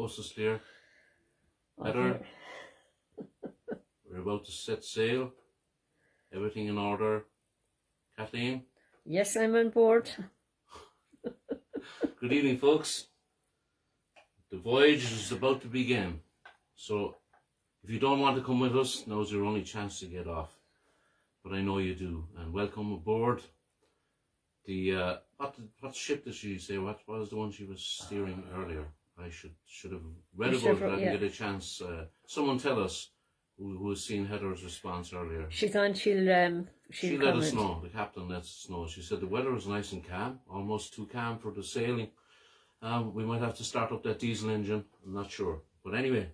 Coast is clear. Heather, we're about to set sail. Everything in order. Kathleen? Yes, I'm on board. Good evening, folks. The voyage is about to begin. So, if you don't want to come with us, now's your only chance to get off. But I know you do. And welcome aboard. The what ship did she say? What was the one she was steering earlier? I should have read about it. I didn't get a chance. Someone tell us who has seen Heather's response earlier. She's on. She'll let us know. The captain lets us know. She said the weather was nice and calm, almost too calm for the sailing. We might have to start up that diesel engine. I'm not sure, but anyway,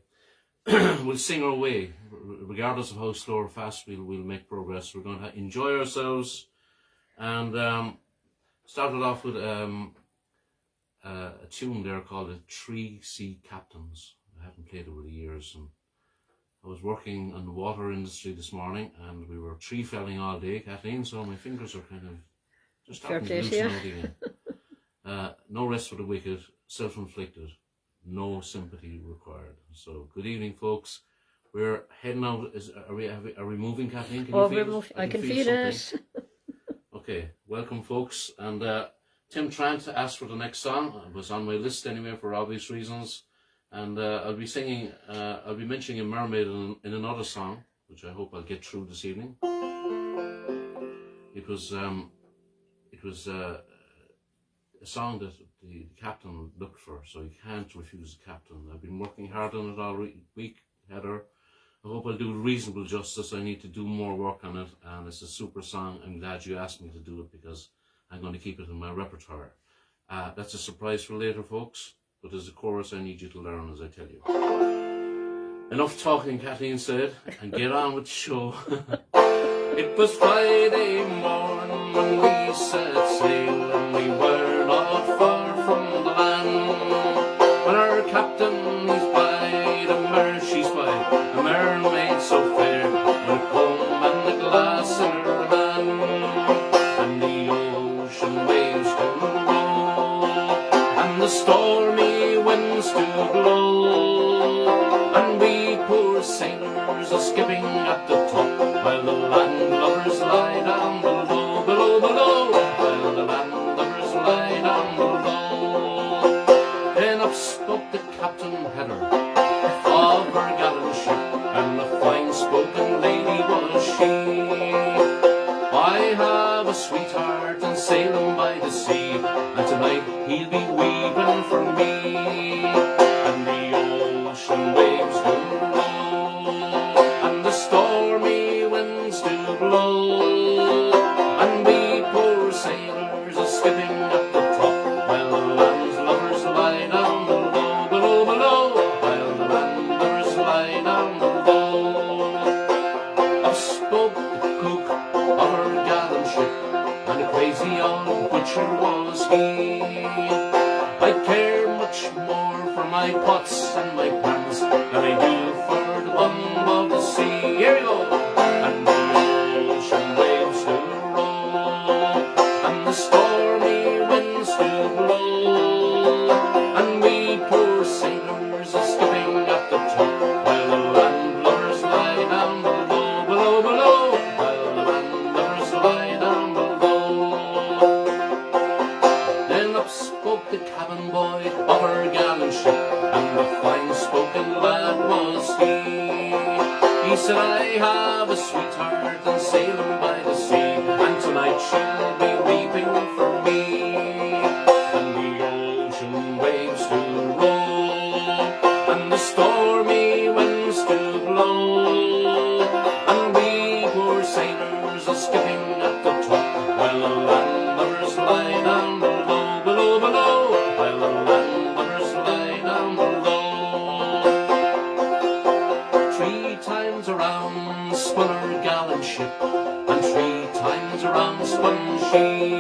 we'll sing our way, regardless of how slow or fast we'll make progress. We're going to enjoy ourselves, and started off with a tune there called the Three Sea Captains. I haven't played it over the years, and I was working in the water industry this morning, and we were tree felling all day, Kathleen, so my fingers are kind of just starting to loosen out again. No rest for the wicked, self-inflicted, no sympathy required. So, good evening, folks. We're heading out. Are we moving, Kathleen? Can you feel it? I can feel it. Okay, welcome, folks. And Tim Trant asked for the next song. It was on my list anyway for obvious reasons. And I'll be mentioning a Mermaid in another song, which I hope I'll get through this evening. It was a song that the captain looked for, so you can't refuse the captain. I've been working hard on it all week, Heather. I hope I'll do reasonable justice. I need to do more work on it, and it's a super song. I'm glad you asked me to do it because I'm going to keep it in my repertoire. That's a surprise for later, folks, but there's a chorus I need you to learn as I tell you. Enough talking, Kathleen said, and get on with the show. It was Friday morning when we set sail, and we were not far from the land, when our captain is by the Mersey's by a mermaid so fair, with a comb and a glass in her hand, and the ocean waves to roll, and the stormy winds to blow, and we poor sailors sailors are skipping at the top, while the landlubbers lie down below, below, below, while the landlubbers lie down below. Then up spoke the Captain Header of her gallant ship, and a fine-spoken lady was she. I have a sweetheart and sailing by the sea, and tonight he'll be weeping for me. And the ocean waves do roll, and the stormy winds do blow, and we poor sailors are skipping at the top, while the landlubbers lie down below, below, below, while the landlubbers lie down below. Up spoke the cook of her gallant ship, and a crazy old butcher was he. I care much more for my pots and my pans than I do for the bum of the sea. Here we go! And the ocean waves do roll, and the stormy winds do blow, and we poor sailors are skipping at the top, while the landlubbers lie down below, below, below, while the landlubbers lie down below. Then up spoke the cabin boy of her gallant ship, and a fine-spoken lad was he. He said, I have a sweetheart and sailing by the sea, and tonight she'll be weeping for me. And the ocean waves do roll, and the stormy winds do blow, and we poor sailors are skipping at the top, while the landlubbers lie down below, below, below, while the landlubbers lie down below. 3 times around spun her gallant ship, and 3 times around spun she,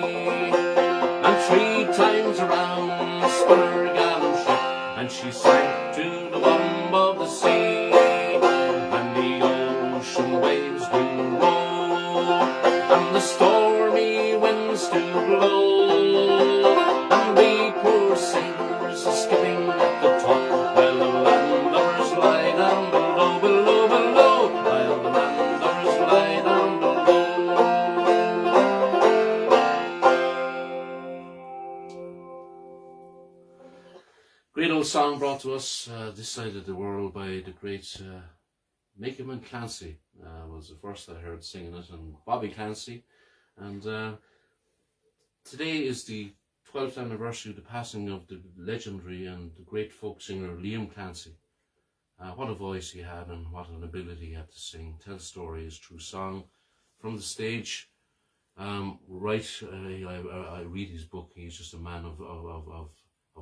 and 3 times around spun her gallant ship, and she sank to the bottom of the sea. And the ocean waves do roll, and the stormy winds do blow, and we poor sailors are skipping at the top, while the landlubbers lie down below, below, below, while the landlubbers lie down below. Great old song brought to us this side of the world by the great Makeman Clancy. Was the first I heard singing it, and Bobby Clancy. And today is the 12th anniversary of the passing of the legendary and the great folk singer Liam Clancy. What a voice he had, and what an ability he had to sing, tell stories through song, from the stage. I read his book. He's just a man of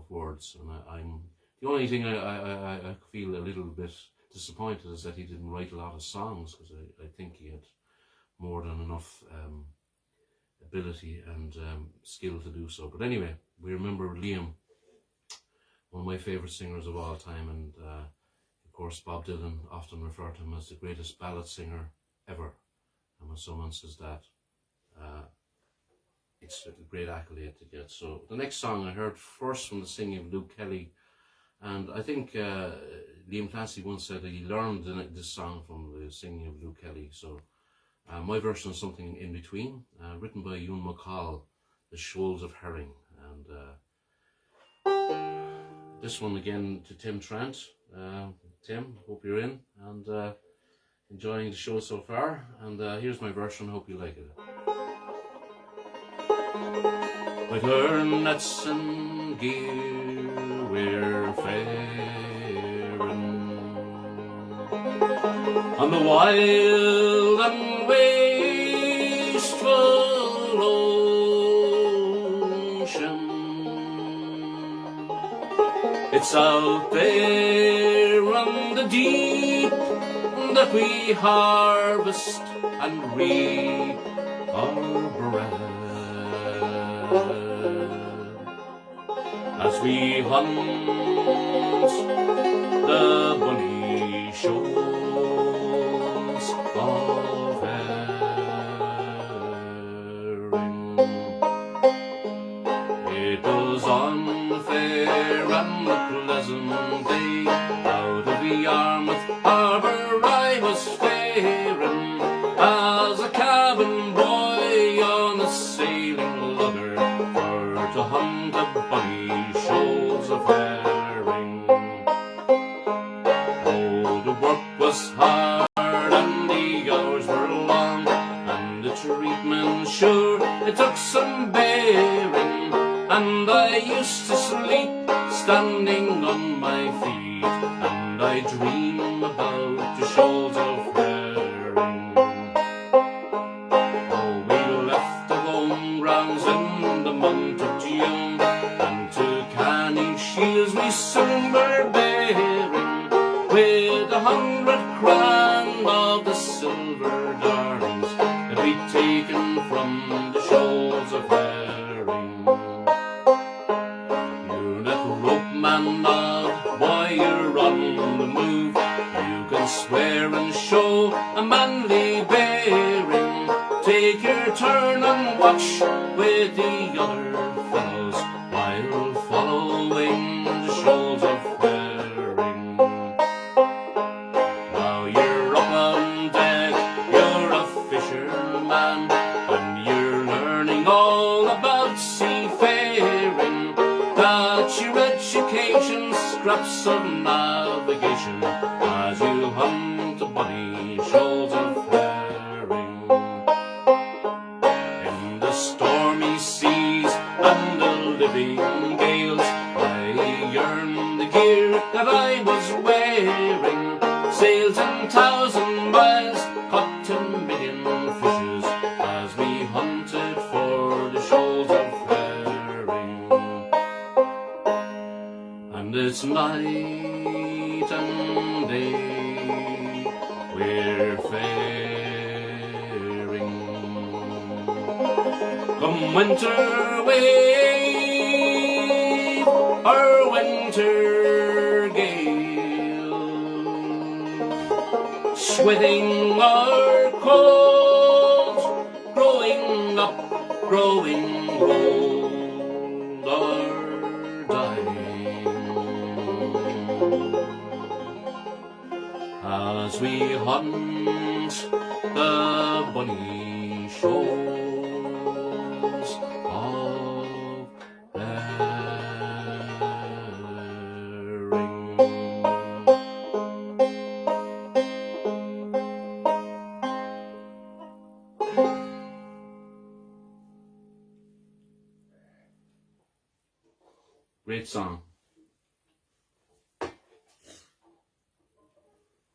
words, and I'm the only thing I feel a little bit disappointed is that he didn't write a lot of songs, because I think he had more than enough ability and skill to do so. But anyway, we remember Liam, one of my favourite singers of all time, and of course Bob Dylan often referred to him as the greatest ballad singer ever. And when someone says that, it's a great accolade to get. So the next song I heard first from the singing of Luke Kelly, and I think Liam Clancy once said that he learned this song from the singing of Luke Kelly. So my version is something in between, written by Ewan McCall, The Shoals of Herring. And this one again to Tim Trent. Tim, hope you're in and enjoying the show so far. And here's my version, hope you like it. With her nets and gear we're faring on the wild and wasteful ocean. It's out there on the deep that we harvest and reap our bread. As we hunt the bonny shoals of herring, it was on fair and a pleasant day out of the Yarmouth harbour I was was hard and the hours were long, and the treatment sure it took some bearing, and I used to sleep standing on my feet, and I dream about the Shoals of Herring. Oh, we left the home grounds in the month of June, and to Canning Shields we soon were bearing, with 100 crown of the silver darlings that we'd taken from the Shoals of Herring. You're that rope man now, boy, you're on the move. You can swear and show a manly bearing. Take your turn and watch with the other fellows while following the Shoals of Herring. Now you're up on deck, you're a fisherman, and you're learning all about seafaring. That's your education, scraps of navigation, as you hunt the bonny Shoals of Herring. In the stormy seas and the living gales, I yearned the gear that I was wearing. Sailed 10,000 miles, caught 10 million fishes, as we hunted for the Shoals of Herring. And it's night and day we're faring. Come winter wave or winter gale, sweating our cold, growing up, growing old, or dying, as we hunt the bonny Shoals of Herring. Great song.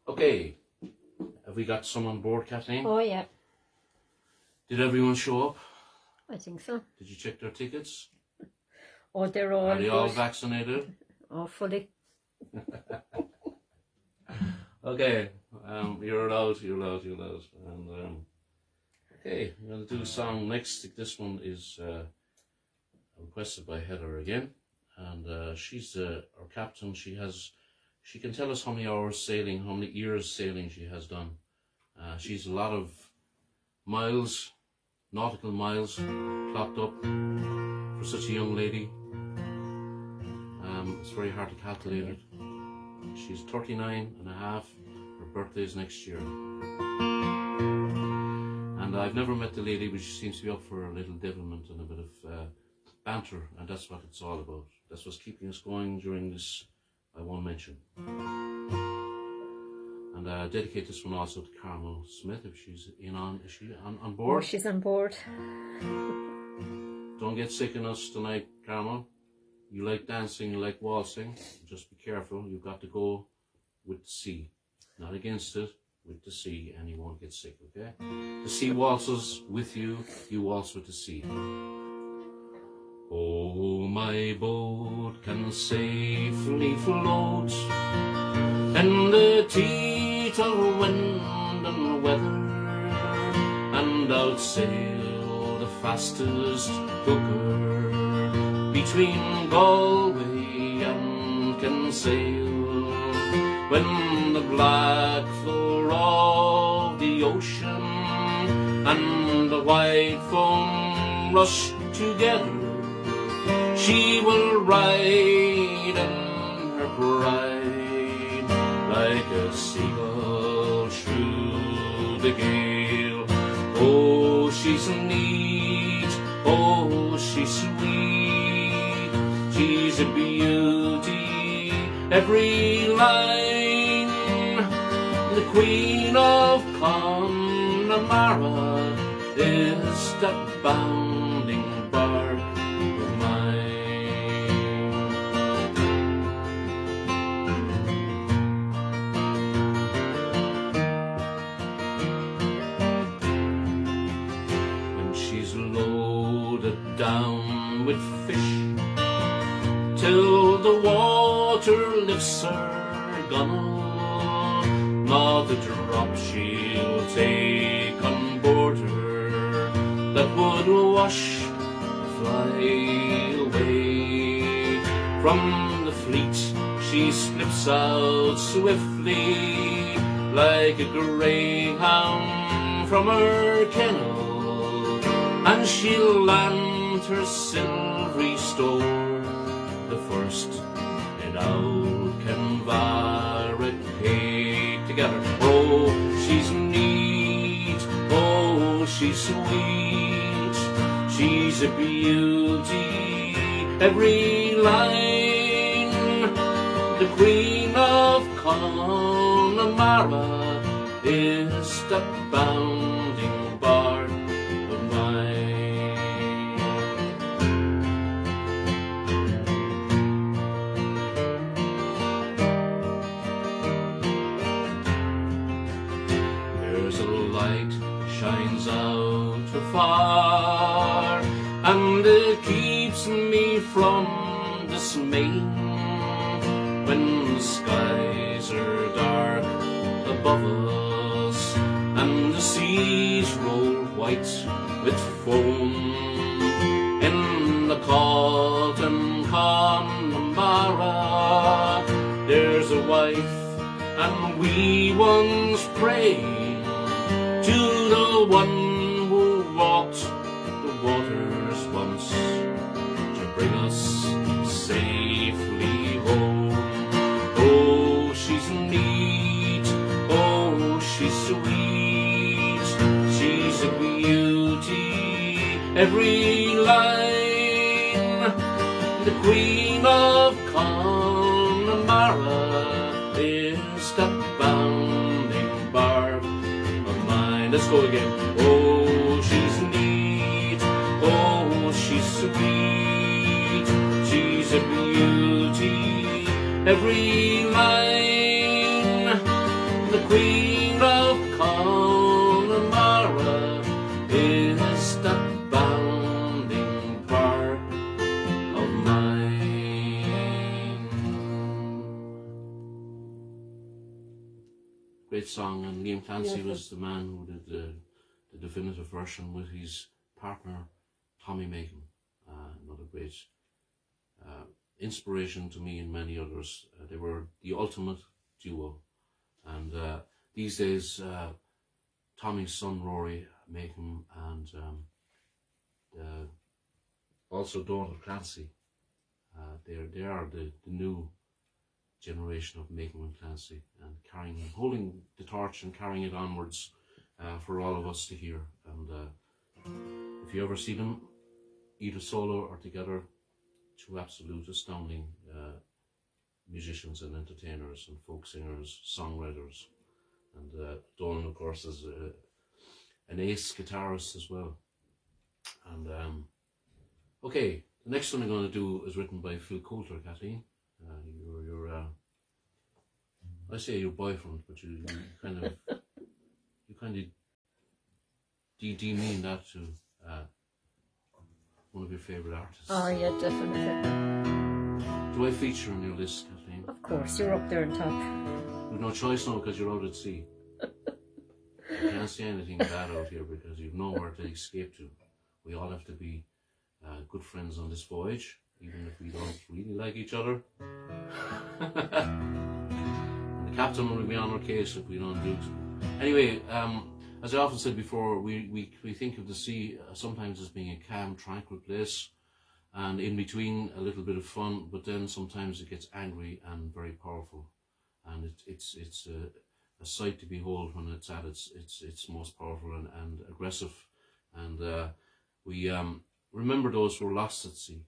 Okay, have we got some on board, Kathleen? Oh, yeah. Did everyone show up? I think so. Did you check their tickets? Oh, they're all Are they all good. vaccinated? Oh, fully. Okay, you're allowed. And okay, I'm going to do a song next. This one is requested by Heather again, and she's our captain. She can tell us how many hours sailing, how many years sailing she has done. She's a lot of miles, nautical miles, clocked up for such a young lady. It's very hard to calculate it. She's 39 and a half. Her birthday is next year. And I've never met the lady, but she seems to be up for a little devilment and a bit of banter, and that's what it's all about. That's what's keeping us going during this, I won't mention. And I dedicate this one also to Carmel Smith, if she's is she on board? Oh, she's on board. Don't get sick on us tonight, Carmel. You like dancing, you like waltzing. Just be careful. You've got to go with the sea. Not against it, with the sea, and you won't get sick, okay? The sea waltzes with you, you waltz with the sea. Oh, my boat can safely float in the teeth of wind and weather, and outsail the fastest hooker between Galway and Kinsale, when the black floor of the ocean and the white foam rush together. She will ride in her pride like a seagull through the gale. Oh, she's neat, oh, she's sweet, she's a beauty, every line. The Queen of Connemara is that bounding bark of mine. When she's loaded down with fish till the water lifts her gunwale, not a drop she'll take on board her that would wash, fly away. From the fleet she slips out swiftly, like a greyhound from her kennel, and she'll land her silvery store, the first in out Canvaricate together. Oh, she's neat, oh, she's sweet, she's a beauty, every line. The Queen of Connemara is the bounding bark of mine. There's a light shines out afar, and it keeps me from dismaying when the skies are dark above us and the seas roll white with foam. In the Cotton Connemara there's a wife and wee ones praying to the one who walked the waters once to bring us safely home. Oh, she's neat, oh, she's sweet, she's a beauty, every line. The Queen of Connemara is the bounding bark of mine. Let's go again. Oh, she's neat, oh, she's sweet, she's a beauty, every line. The Queen of Connemara is the bounding bark of mine. Great song, and Liam Clancy was the man who did the definitive version with his partner Tommy Macon. Another great inspiration to me and many others. They were the ultimate duo, and these days Tommy's son Rory Macon and also Donegal Clancy, they are the new generation of Macon and Clancy, and holding the torch and carrying it onwards for all of us to hear. And if you ever see them either solo or together, two absolute astounding musicians and entertainers and folk singers, songwriters, and Donald, of course, is an ace guitarist as well. And okay, the next one I'm going to do is written by Phil Coulter, Kathleen. Your I say your boyfriend, but you kind of demean that to one of your favourite artists. Oh, yeah, definitely. Do I feature on your list, Kathleen? Of course, you're up there on top. You've no choice now because you're out at sea. You can't say anything bad out here because you've nowhere to escape to. We all have to be good friends on this voyage, even if we don't really like each other. And the captain will be on our case if we don't do it. Anyway, as I often said before, we think of the sea sometimes as being a calm, tranquil place, and in between a little bit of fun, but then sometimes it gets angry and very powerful, and it's a sight to behold when it's at its most powerful and aggressive. And we remember those who were lost at sea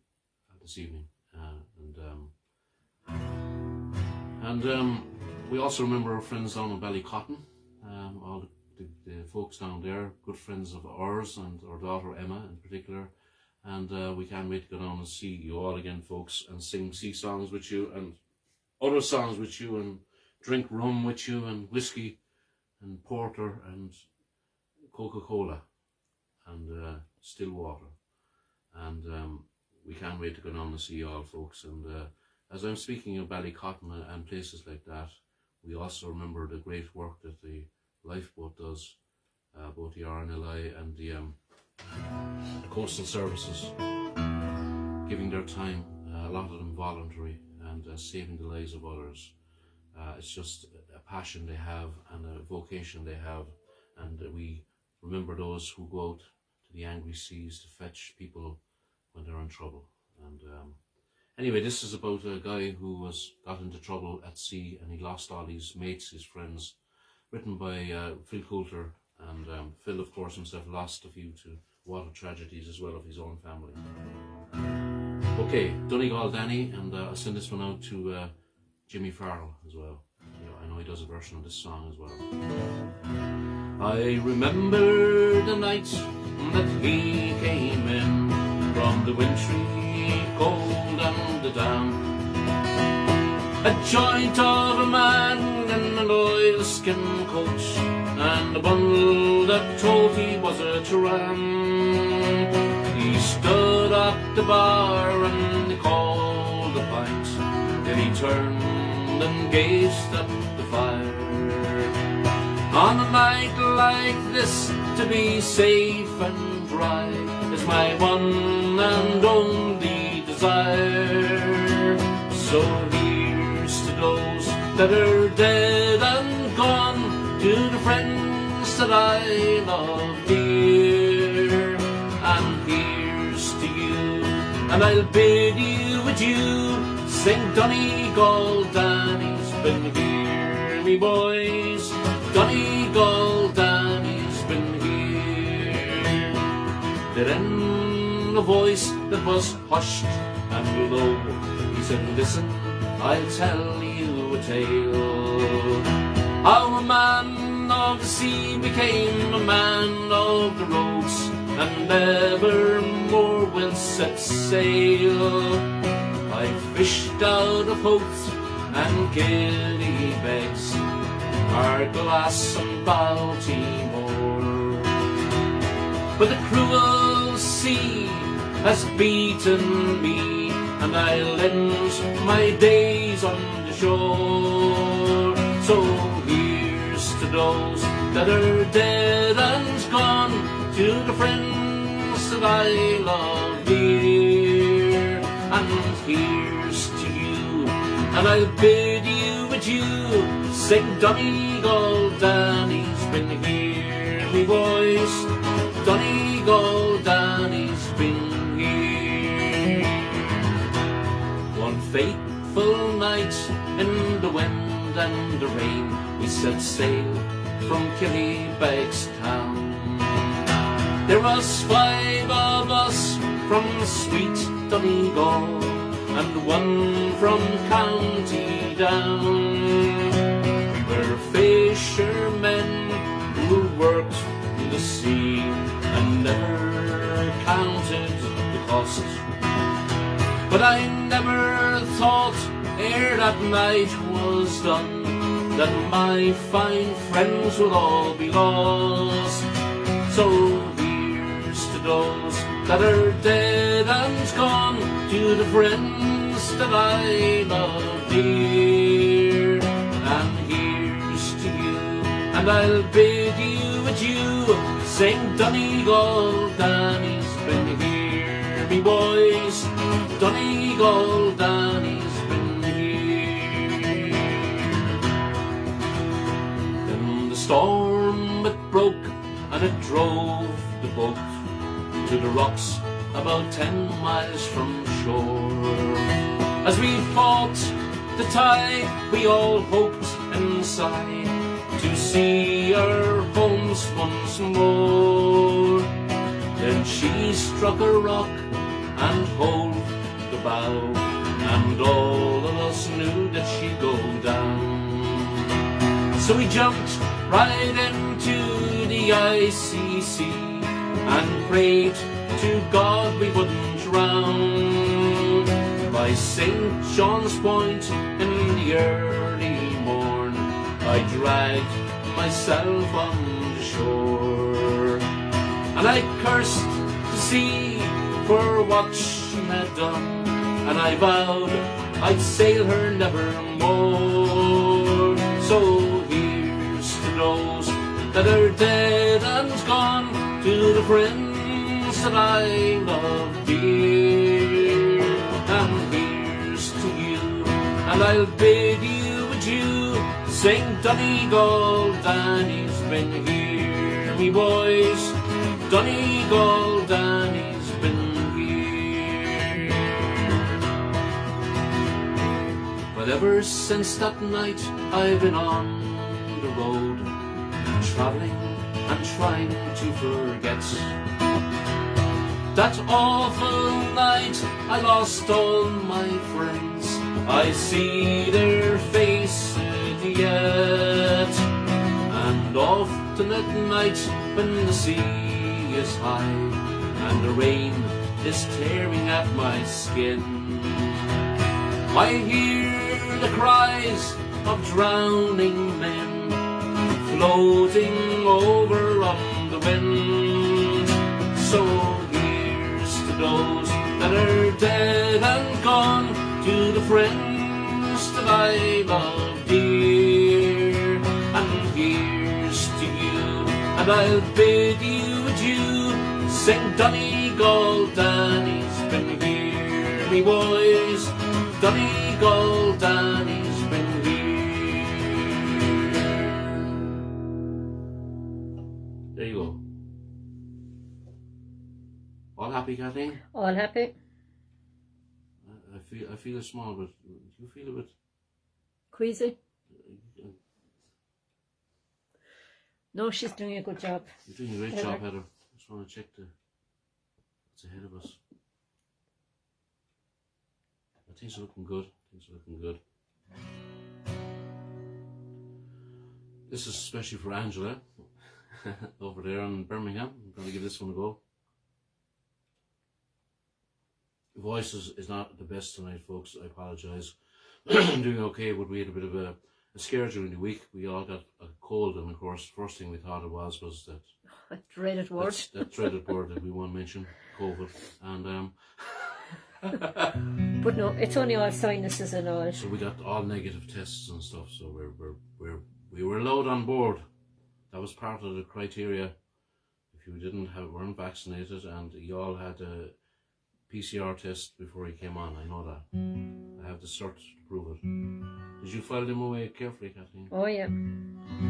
this evening, and We also remember our friends down in Ballycotton, all the folks down there, good friends of ours and our daughter Emma in particular. And we can't wait to go down and see you all again, folks, and sing sea songs with you and other songs with you and drink rum with you and whiskey and porter and Coca-Cola and still water. And we can't wait to go down and see you all, folks. And as I'm speaking of Ballycotton and places like that, we also remember the great work that the lifeboat does, both the RNLI and the coastal services, giving their time, a lot of them voluntary, and saving the lives of others. It's just a passion they have and a vocation they have, and we remember those who go out to the angry seas to fetch people when they're in trouble. And anyway, this is about a guy who got into trouble at sea and he lost all his mates, his friends, written by Phil Coulter. And Phil, of course, himself lost a few to water tragedies as well of his own family. Okay, Donegal Danny, and I'll send this one out to Jimmy Farrell as well. I know he does a version of this song as well. I remember the night that he came in from the wintry cold and the damp, a joint of a man in an oilskin coat and a bundle that told he was a tramp. He stood at the bar and he called a pint, then he turned and gazed at the fire. On a night like this, to be safe and dry is my one and only desire. So here's to those that are dead and gone, to the friends that I love dear. And here's to you, and I'll bid you adieu. Sing Donegal Danny's been here, me boys. Donegal Danny's been here. Then a voice that was hushed and low, he said, listen, I'll tell you a tale. How a man of the sea became a man of the roads, and never more will set sail. I fished out of Howth and Killybegs, Arglass and Baltimore, but the cruel sea has beaten me, and I'll end my days on the shore. So here's to those that are dead and gone, to the friends that I love dear. And here's to you, and I'll bid you adieu. Sing Donegal Danny's been here, me boys. Donegal Danny's been here. One fateful night in the wind and the rain, we set sail from Killybegs town. There was 5 of us from sweet Donegal, and 1 from County Down. We were fishermen who worked in the sea and never counted the cost. But I never thought, ere that night was done, that my fine friends would all be lost. So here's to those that are dead and gone, to the friends that I love dear. And here's to you, and I'll bid you adieu. Sing Donegal Danny's been here, me boys. Donegal Danny's been here. Then the storm it broke, and it drove the boat to the rocks about 10 miles from shore. As we fought the tide, we all hoped and sighed to see our homes once more. Then she struck a rock and hove the bow, and all of us knew that she'd go down. So we jumped right into the icy sea and prayed to God we wouldn't drown. By St. John's Point in the early morn, I dragged myself on the shore, and I cursed the sea for what she had done, and I vowed I'd sail her nevermore. So here's to those that are dead and gone, to the friends that I love dear. And here's to you, and I'll bid you adieu. St. Donegal Danny's been here, me boys. Donegal Danny's been here. But ever since that night I've been on the road, travelling and trying to forget that awful night I lost all my friends. I see their faces yet, and often at night when the sea is high and the rain is tearing at my skin, I hear the cries of drowning men floating over on the wind. So here's to those that are dead and gone, to the friends that I love dear. And here's to you, and I'll bid you adieu. St. Donegal Danny's been here, me boys. Donegal Danny's been here. There you go. All happy, Kathleen? All happy. I feel a small bit. Do you feel a bit Queasy. No, she's doing a good job. You're doing a great job, Heather. Just want to check what's ahead of us. Things are looking good. Things are looking good. This is especially for Angela over there in Birmingham. I'm going to give this one a go. Voice is not the best tonight, folks. I apologise. I'm doing okay, but we had a bit of a scare during the week. We all got a cold, and of course, first thing we thought it was that A dreaded word. that dreaded word that we won't mention, COVID, and But no, it's only all sinuses and all. so we got all negative tests and stuff. So we were allowed on board. That was part of the criteria. If you weren't vaccinated, and you all had a PCR test before you came on. I know that. I have the cert to prove it. Did you file them away carefully, Kathleen? Oh yeah.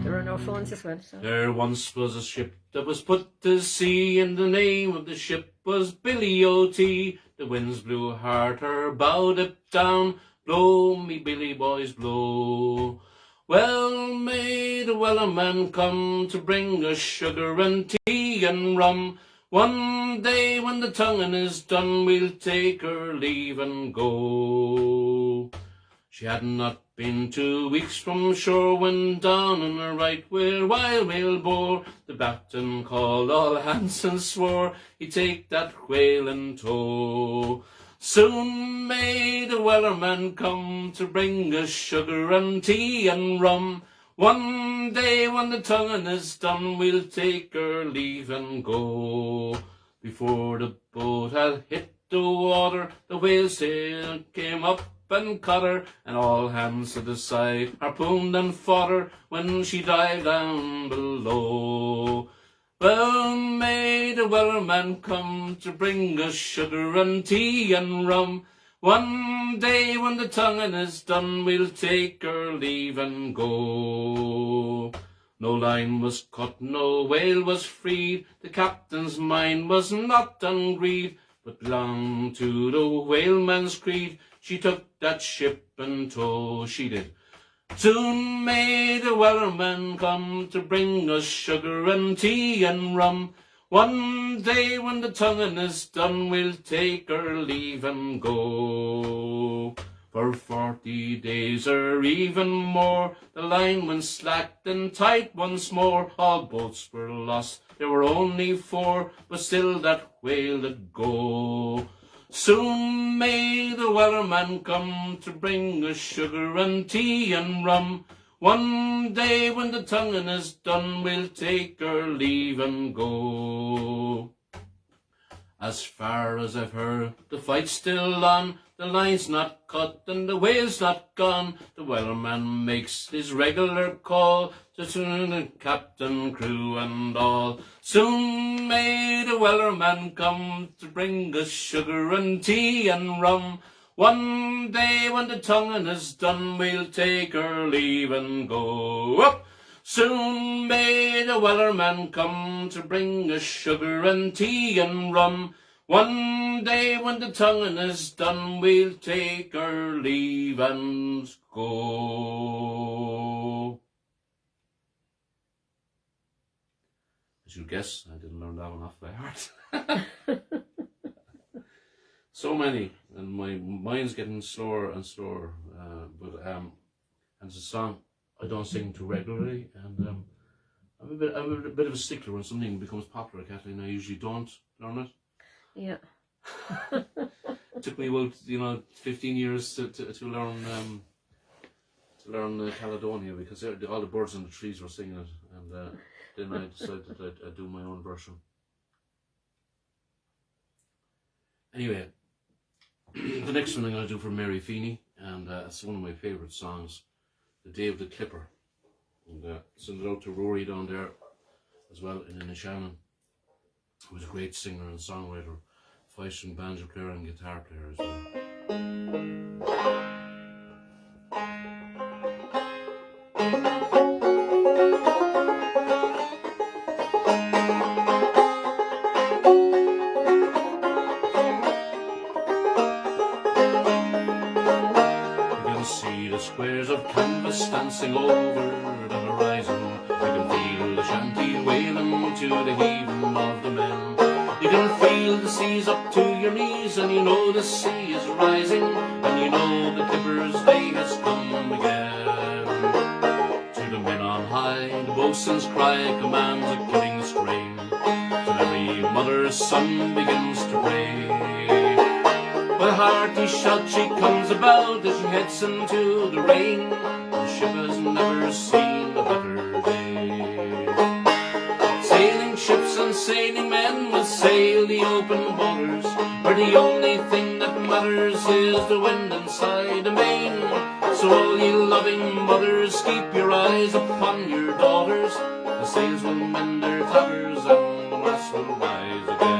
There are no phones as well. So. There once was a ship that was put to sea, and the name of the ship was Billy O.T. The winds blew hard, her bow dipped down. Blow me Billy boys, blow. Well may the Wellerman come to bring us sugar and tea and rum. One day when the tonguing is done, we'll take her leave and go. She had not been 2 weeks from shore when down on her right whale wild whale bore. The captain called all hands and swore he'd take that whale in tow. Soon may the Wellerman come to bring us sugar and tea and rum. One day when the tonguing is done, we'll take our leave and go. Before the boat had hit the water, the whale's tail came up and caught her, and all hands to the side harpooned and fought her when she dived down below. Well may the Wellerman come to bring us sugar and tea and rum. One day when the tonguing is done, we'll take our leave and go. No line was cut, no whale was freed. The captain's mind was not ungreed, but belonged to the whaleman's creed. She took that ship in tow, she did. Soon may the Wellerman come to bring us sugar and tea and rum. One day when the tonguing is done, we'll take our leave and go. For 40 days or even more, the line went slack and tight once more. All boats were lost, there were only 4, but still that whale did go. Soon may the Wellerman come to bring us sugar and tea and rum. One day when the tonguing is done, we'll take our leave and go. As far as I've heard, the fight's still on. The line's not cut and the whale's not gone. The Wellerman makes his regular call to tune the captain, crew and all. Soon may the Wellerman come to bring us sugar and tea and rum. One day when the tonguing is done, we'll take our leave and go. Up! Soon may the Wellerman come to bring us sugar and tea and rum. One day when the tonguing is done, we'll take our leave and go. As you guess, I didn't learn that one off by heart. So many, and my mind's getting slower and slower. And it's a song I don't sing too regularly, and I'm a bit of a stickler when something becomes popular, Kathleen. I usually don't learn it. Yeah. It took me about 15 years to learn Caledonia, because all the birds in the trees were singing it, and then I decided that I'd do my own version. Anyway, the next one I'm going to do for Mary Feeney, and it's one of my favourite songs, The Day of the Clipper. And send it out to Rory down there as well in Inishannon, who was a great singer and songwriter, 5-string banjo player and guitar player as well. Squares of canvas dancing over the horizon. You can feel the shanty wailing to the heaving of the men. You can feel the seas up to your knees, and you know the sea is rising, and you know the Clipper's day has come again. To the men on high, the boatswain's cry commands a killing strain, till every mother's son begins to pray. With a hearty shout she comes about as she heads into the rain. The ship has never seen a better day. Sailing ships and sailing men will sail the open waters, where the only thing that matters is the wind inside the main. So all you loving mothers, keep your eyes upon your daughters. The sails will mend their tatters and the mast will rise again.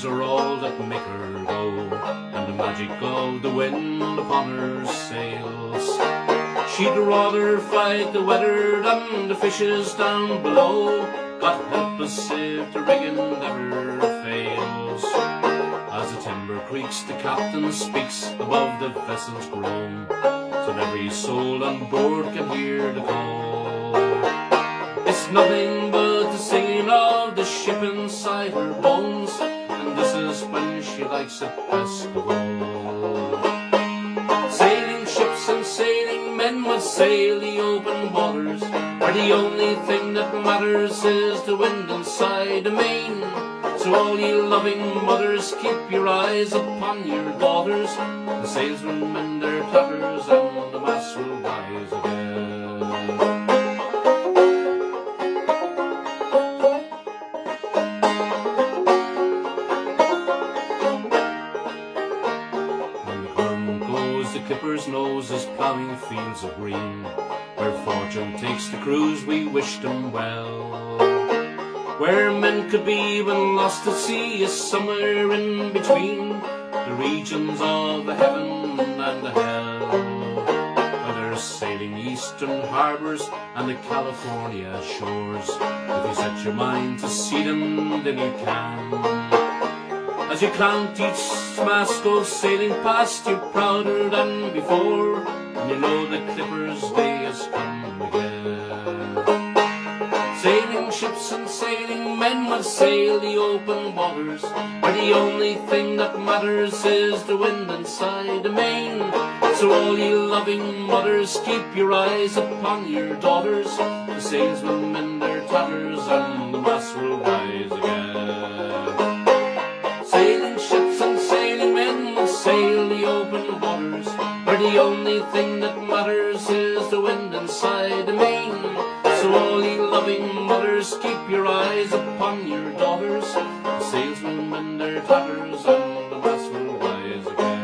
Are all that make her go, and the magic of the wind upon her sails. She'd rather fight the weather than the fishes down below. God help us if the rigging never fails. As the timber creaks, the captain speaks above the vessel's groan, till every soul on board can hear the call. It's nothing but the singing of the ship inside her bones, and this is when she likes it best of all. Sailing ships and sailing men will sail the open waters, where the only thing that matters is the wind inside the main. So all you loving mothers, keep your eyes upon your daughters. The sails will mend their tatters and the mast will rise again. Clipper's nose is ploughing fields of green, where fortune takes the crews we wish them well. Where men could be when lost at sea is somewhere in between the regions of the heaven and the hell. Where they're sailing eastern harbours and the California shores. If you set your mind to see them, then you can. As you count each mast go sailing past, you're prouder than before. And and you know the Clipper's day has come again. Sailing ships and sailing men will sail the open waters, where the only thing that matters is the wind inside the main. So all ye loving mothers, keep your eyes upon your daughters. The sails will mend their tatters and the masts will rise again. Sailing ships and sailing men will sail the open waters, where the only thing that matters is the wind inside the main. So all ye loving mothers, keep your eyes upon your daughters. The sails will mend their tatters and the masts will rise again.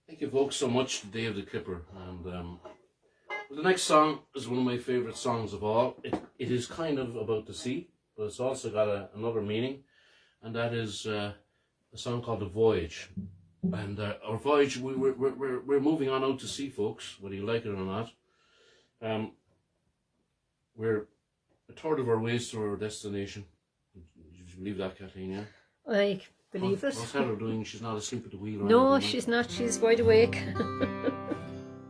Thank you folks so much to Dave the Clipper, and the next song is one of my favourite songs of all. It is kind of about the sea, but it's also got another meaning, and that is a song called The Voyage. And our voyage, we're moving on out to sea, folks, whether you like it or not. We're a third of our ways to our destination. Did you believe that, Kathleen? Yeah? I believe it. What's Heather doing? She's not asleep at the wheel or No, anything, she's not. She's wide awake.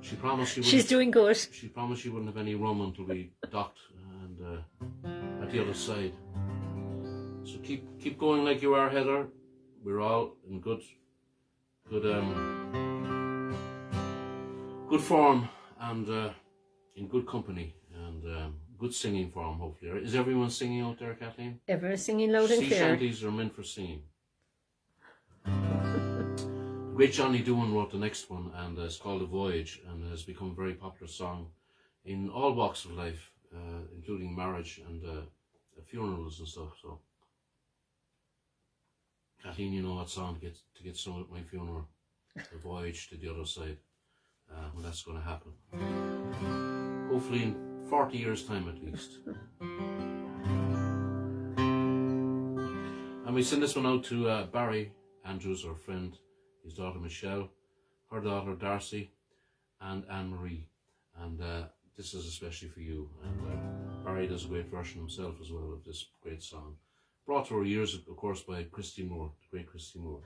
She promised she wouldn't. She's doing good. She promised she wouldn't have any rum until we docked and at the other side. So keep going like you are, Heather. We're all in good form and in good company and good singing form. Hopefully, is everyone singing out there, Kathleen? Everyone's singing loud and Sea clear. shanties are meant for singing. The great Johnny Doohan wrote the next one, and it's called The Voyage, and has become a very popular song in all walks of life, including marriage and funerals and stuff. So, Kathleen, you know what song to get sung at my funeral? The Voyage to the Other Side. When that's going to happen. Hopefully in 40 years' time at least. And we send this one out to Barry Andrews, our friend, his daughter Michelle, her daughter Darcy, and Anne-Marie. And this is especially for you. And Barry does a great version himself as well of this great song. Brought to our ears, of course, by Christy Moore, the great Christy Moore.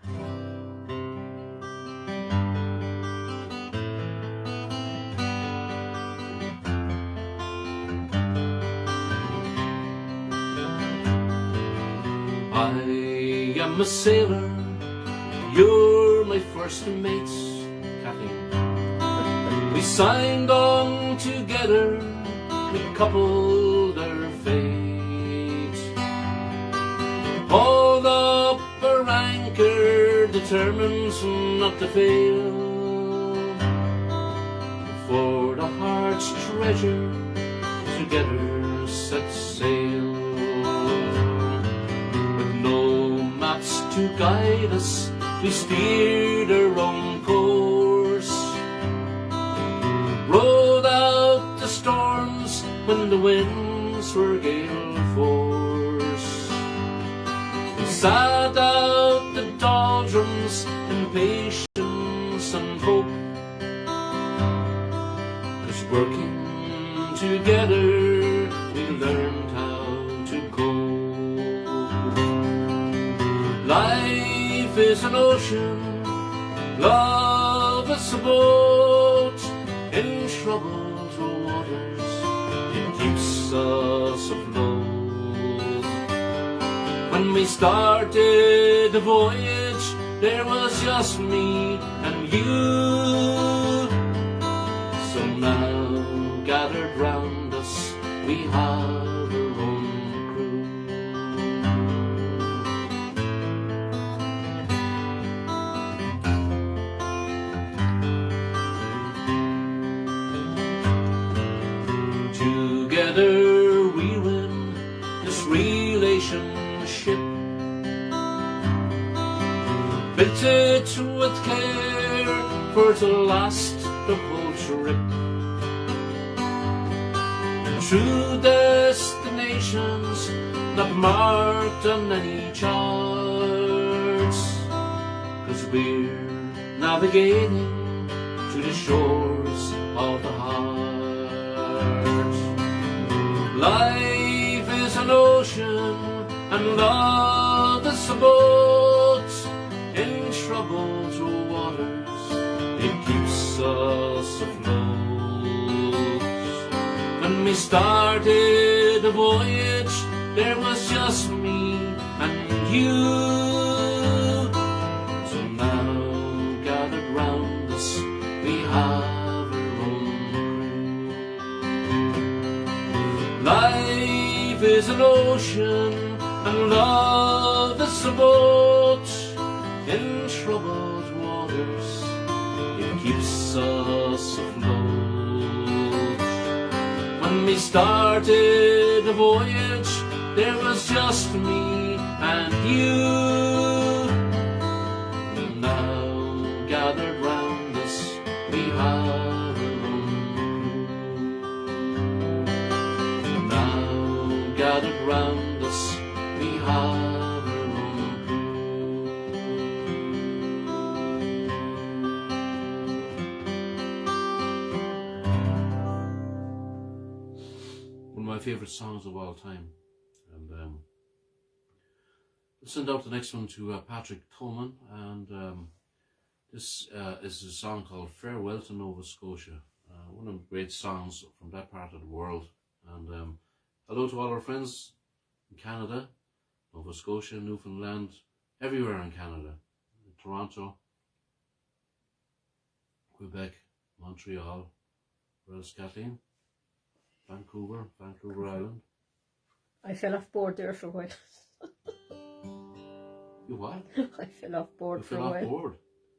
I am a sailor, you're my first mate, Kathleen. We signed on together, we coupled our fate. Hauled up our anchor, determined not to fail. For the heart's treasure, together set sail. To guide us, we steered our own course. Rode out the storms when the winds were gale force. We sat out the doldrums in patience and hope, 'cause working together we learned how to cope. Life is an ocean, love is a boat. In troubled waters, it keeps us afloat. When we started the voyage, there was just me and you. So now, gathered round us, we have our own crew. Together we win this relationship, built it with care for to last the whole trip. through destinations not marked on any charts, 'cause we're navigating through the shores of the heart. Life is an ocean and love is a boat. In troubled waters it keeps us afloat. When we started the voyage there was just me and you. So now gathered round us we have our own crew. Life is an ocean and love is a boat. In troubled waters it keeps us afloat. When we started the voyage there was just me and you. Now gathered round us we have our own crew. Now gathered round us we have our own crew. One of my favourite songs of all time. And we'll send out the next one to Patrick Toman, and this is a song called Farewell to Nova Scotia, one of the great songs from that part of the world. And hello to all our friends in Canada, Nova Scotia, Newfoundland, everywhere in Canada, Toronto, Quebec, Montreal, where else, Kathleen? Vancouver Island. I fell off board there for a while. You what? I fell off board You for fell a off while. board.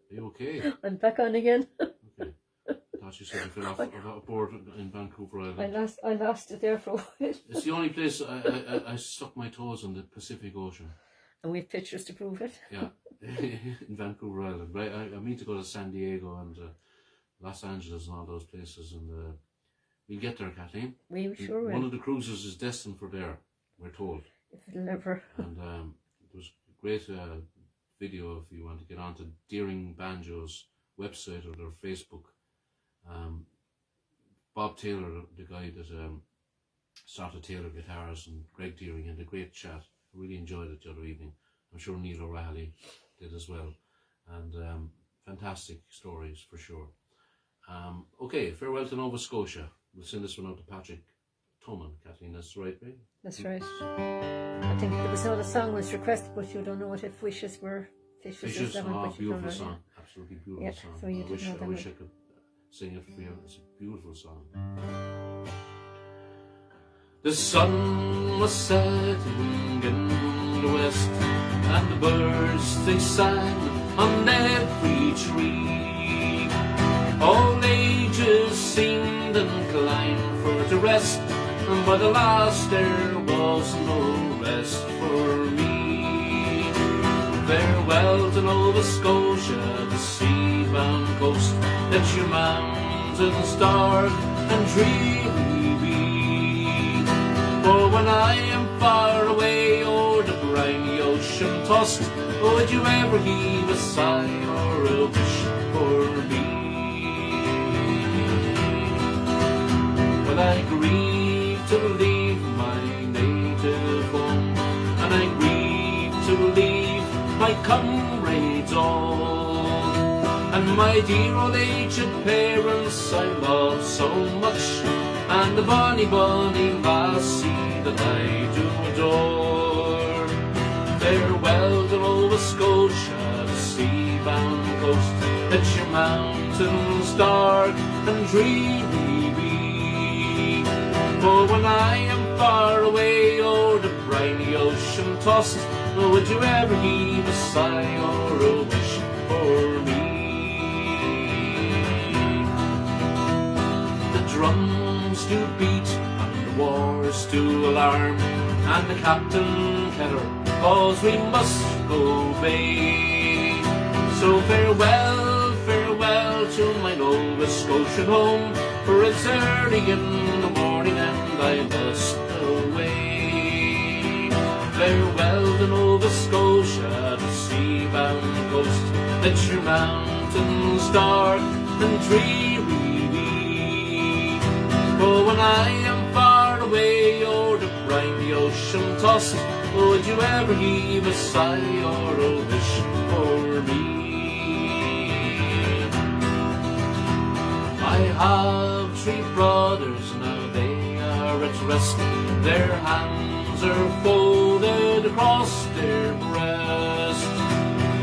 Are you okay? I'm back on again. Okay. I thought you said you fell off board in Vancouver Island. I lost it there for a while. It's the only place I stuck my toes in the Pacific Ocean. And we have pictures to prove it. Yeah, in Vancouver Island. Right, I mean to go to San Diego and Los Angeles and all those places, and we'll get there, Kathleen. We sure will. One of the cruises is destined for there, we're told. If it'll ever. And there was a great video if you want to get onto Deering Banjo's website or their Facebook. Bob Taylor, the guy that started Taylor Guitars, and Greg Deering had a great chat. I really enjoyed it the other evening. I'm sure Neil O'Reilly did as well. And fantastic stories for sure. Okay, farewell to Nova Scotia. We'll send this one out to Patrick Toman. Kathleen, that's right, right? That's right. I think there was another song was requested, but you don't know it if Wishes were Fishes. Fishes, but you beautiful don't know song. it. Absolutely beautiful Yeah, song. so you I did wish know I that wish one. I could sing it for you. It's a beautiful song. The sun was setting in the west, and the birds they sang on every tree. All ages seemed inclined for to rest, but alas there was no rest for me. Farewell to Nova Scotia, the sea-bound coast. Let your mountains dark and dreary be. For when I am far away o'er the briny ocean tossed, would you ever heave a sigh or a wish for me? Well, I grieve to leave my native home, and I grieve to leave my comrades all, and my dear old aged parents I love so much, and the bonny lassie that I do adore. Farewell to Nova Scotia, the sea-bound coast. Let your mountains dark and dreary be. For when I am far away o'er the briny ocean tossed, would you ever heave a sigh or a wish for me? The drums do beat and the wars do alarm, and the Captain Kelleher calls we must obey. So farewell, farewell to my Nova Scotian home, for it's early in the morning and I must away. Farewell to Nova Scotia, the sea-bound coast. Let your mountains dark and dreary be. For when I am far away o'er the briny ocean tossed, would you ever heave a sigh or a wish for me? I have 3 brothers, now they are at rest. Their hands are folded across their breast.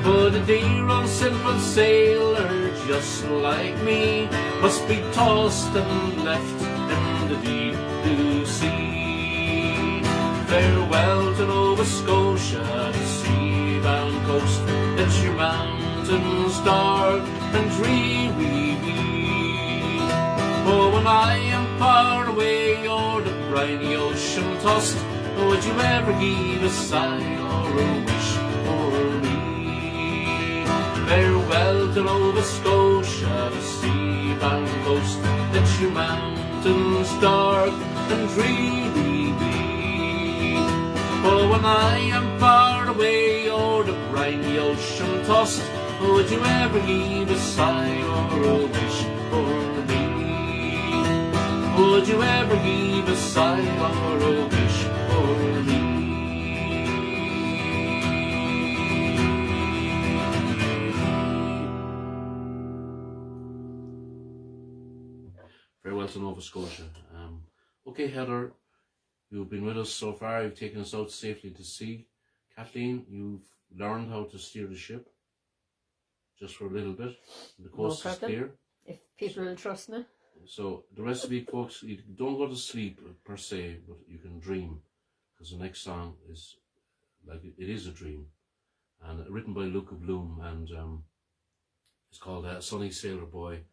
But a dear old simple sailor just like me must be tossed and left in the deep blue sea. Farewell to Nova Scotia, the sea-bound coast. Let your mountains dark and dreary be. For when I am far away o'er the briny ocean tossed, would you ever heave a sigh or a wish for me? Farewell to Nova Scotia, the sea-bound coast. Let your mountains dark and dreary be. For when I am far away o'er the briny ocean tossed, would you ever heave a sigh or a wish for me? Would you ever heave a sigh or a wish for me? Farewell to Nova Scotia. Okay, Heather, you've been with us so far. You've taken us out safely to sea. Kathleen, you've learned how to steer the ship, just for a little bit. The coast is clear. If people will trust me. So the rest of you folks, you don't go to sleep per se, but you can dream, because the next song is like it is a dream, and written by Luca Bloom, and it's called Sunny Sailor Boy.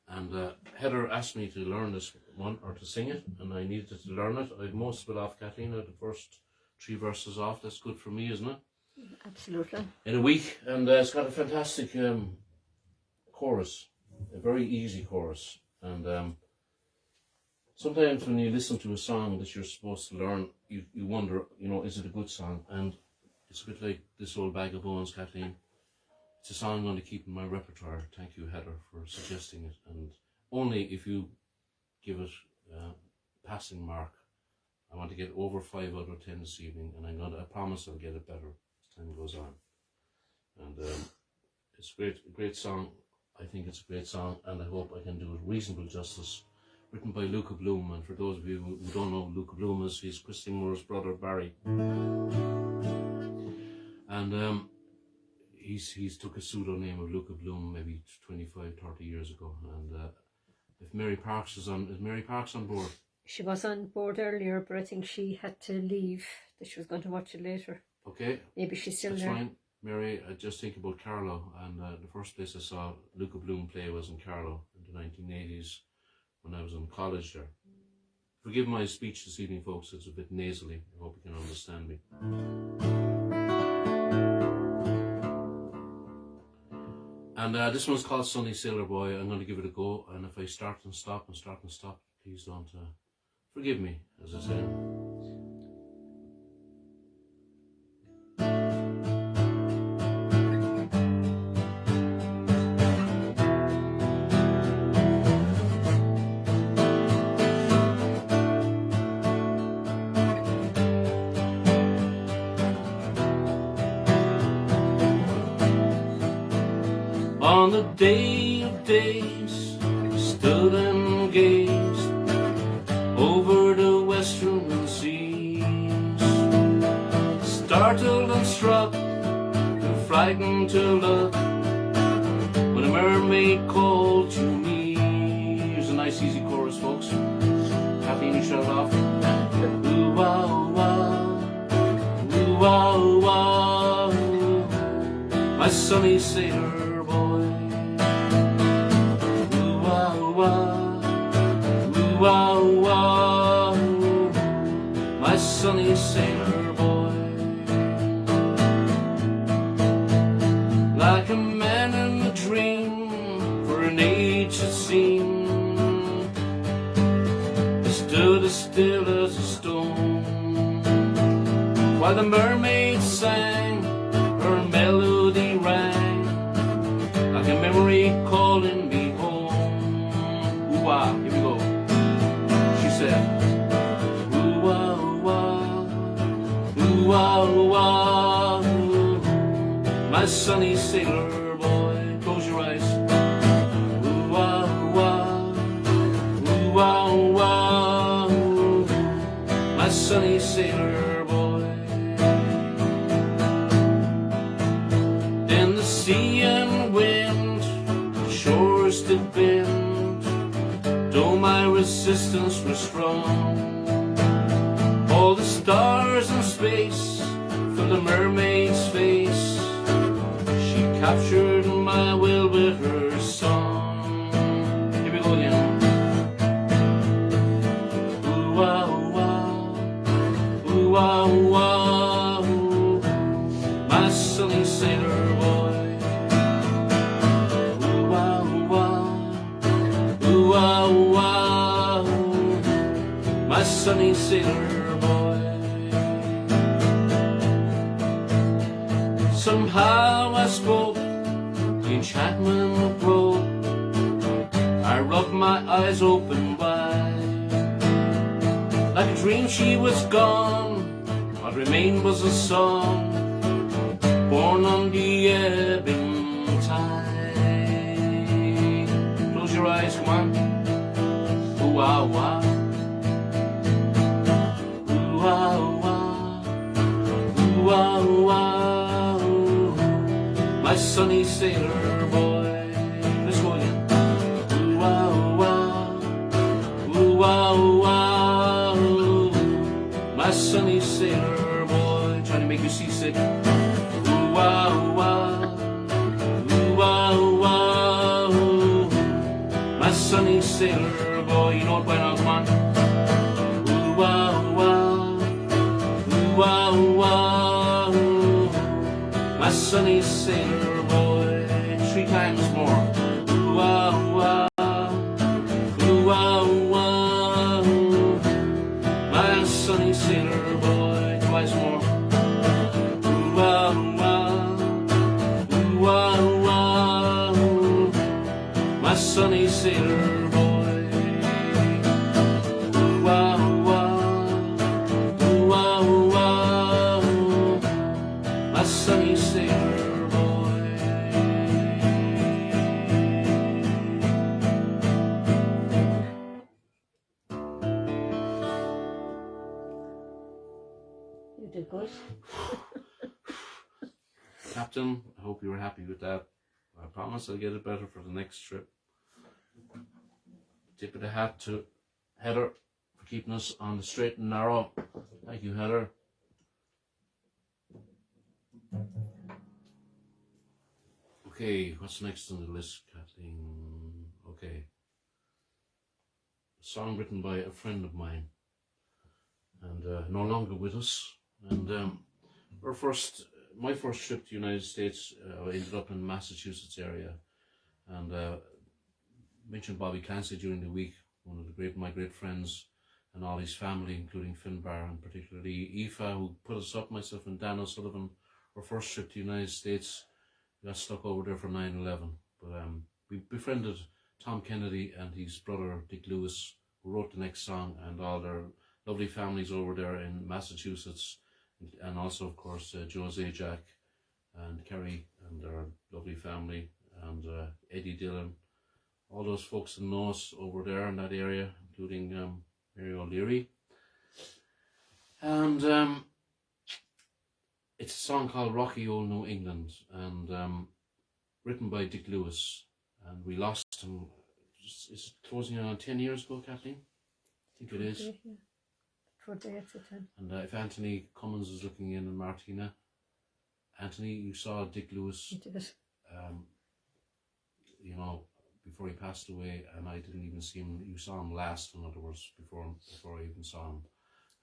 And Heather asked me to learn this one, or to sing it, and I needed to learn it. I had most of it off, Kathleen. I had the first 3 verses off. That's good for me, isn't it? Absolutely. In a week, and it's got a fantastic chorus, a very easy chorus. And sometimes when you listen to a song that you're supposed to learn, you wonder, is it a good song? And it's a bit like This Old Bag of Bones, Kathleen. It's a song I'm going to keep in my repertoire. Thank you, Heather, for suggesting it. And only if you give it a passing mark. I want to get over 5 out of 10 this evening, and I promise I'll get it better as time goes on. And it's a great song. I think it's a great song, and I hope I can do it reasonable justice. Written by Luca Bloom, and for those of you who don't know, Luca Bloom he's Christine Moore's brother Barry. And he's took a pseudonym of Luca Bloom maybe 25, 30 years ago. And if Mary Parks is Mary Parks on board? She was on board earlier, but I think she had to leave. That she was going to watch it later. Okay. Maybe she's still That's there. Fine. Mary, I just think about Carlow, and the first place I saw Luca Bloom play was in Carlow in the 1980s when I was in college there. Forgive my speech this evening, folks, it's a bit nasally. I hope you can understand me. And this one's called Sunny Sailor Boy. I'm going to give it a go, and if I start and stop, please don't forgive me, as I say. On the day of days, stood and gazed over the western seas, startled and struck and frightened to look when a mermaid called to me. Here's a nice easy chorus, folks. Kathleen, you shut it off. Ooh, wow, wow. Ooh, wow, wow. My sunny sailor boy. Ooh, wow, wow. Ooh, wow, wow. My sunny sailor boy. Like a man in a dream, for an age it seemed, I stood as still while the mermaid sang, her melody rang like a memory calling me home. Ooh-wah, here we go. She said, ooh-wah, ooh-wah, ooh-wah, ooh-wah, ooh. My sunny sailor boy, close your eyes. Ooh-wah, ooh-wah, ooh-wah, ooh-wah, ooh. My sunny sailor boy. Then the sea and wind, shores did bend, though my resistance was strong. All the stars in space filled the mermaid's face. She captured my will with her song. Here we go again. Ooh-wah, ooh-wah, ooh-wah, ooh-wah, ooh. My sunny sailor boy. Ooh-wah, ooh-wah, ooh-wah, ooh-wah, ooh. My sunny sailor boy. Somehow I spoke, the enchantment broke. I rubbed my eyes open wide. Like a dream she was gone, what remained was a song, born on the ebbing tide. Close your eyes, come on. Ooh-wah, wah. Ooh-wah, wah. Ooh-wah, wah. My sunny sailor boy. Let's go again. Ooh-wah, wah. Ooh-wah, wah. My sunny sailor boy. Trying to make you seasick. Ooh-wah, wah. Ooh-wah, wah. My sunny sailor boy. You know it by now, come on. Ooh-wah, wah. Ooh-wah, wah. My sunny sailor boy. 3 times more. Ooh-wah, wah. Ooh-wah, wah. My sunny sailor boy. Twice more. Ooh-wah, wah. Ooh-wah, wah. My sunny sailor boy. Ooh-wah, wah. Ooh-wah, wah. My sunny sailor boy. You did good. Captain, I hope you were happy with that. I promise I'll get it better for the next trip. Tip of the hat to Heather for keeping us on the straight and narrow. Thank you, Heather. Okay, what's next on the list, Kathleen? Okay. A song written by a friend of mine, and no longer with us. And my first trip to the United States, I ended up in Massachusetts area, and mentioned Bobby Clancy during the week, one of my great friends, and all his family, including Finbar, and particularly Aoife, who put us up, myself and Dan O'Sullivan. Our first trip to the United States, we got stuck over there for 9/11, but we befriended Tom Kennedy and his brother Dick Lewis, who wrote the next song, and all their lovely families over there in Massachusetts, and also of course Joe Zajac and Kerry and their lovely family, and Eddie Dillon, all those folks that know us over there in that area, including Mary O'Leary. And it's a song called Rocky Old New England, and written by Dick Lewis, and we lost him. It's closing on 10 years ago, Kathleen? I think it is. Yeah. For dates at 10. And if Anthony Cummins is looking in, and Martina, Anthony, you saw Dick Lewis, You did it. you know, before he passed away, and I didn't even see him. You saw him last, in other words, before I even saw him.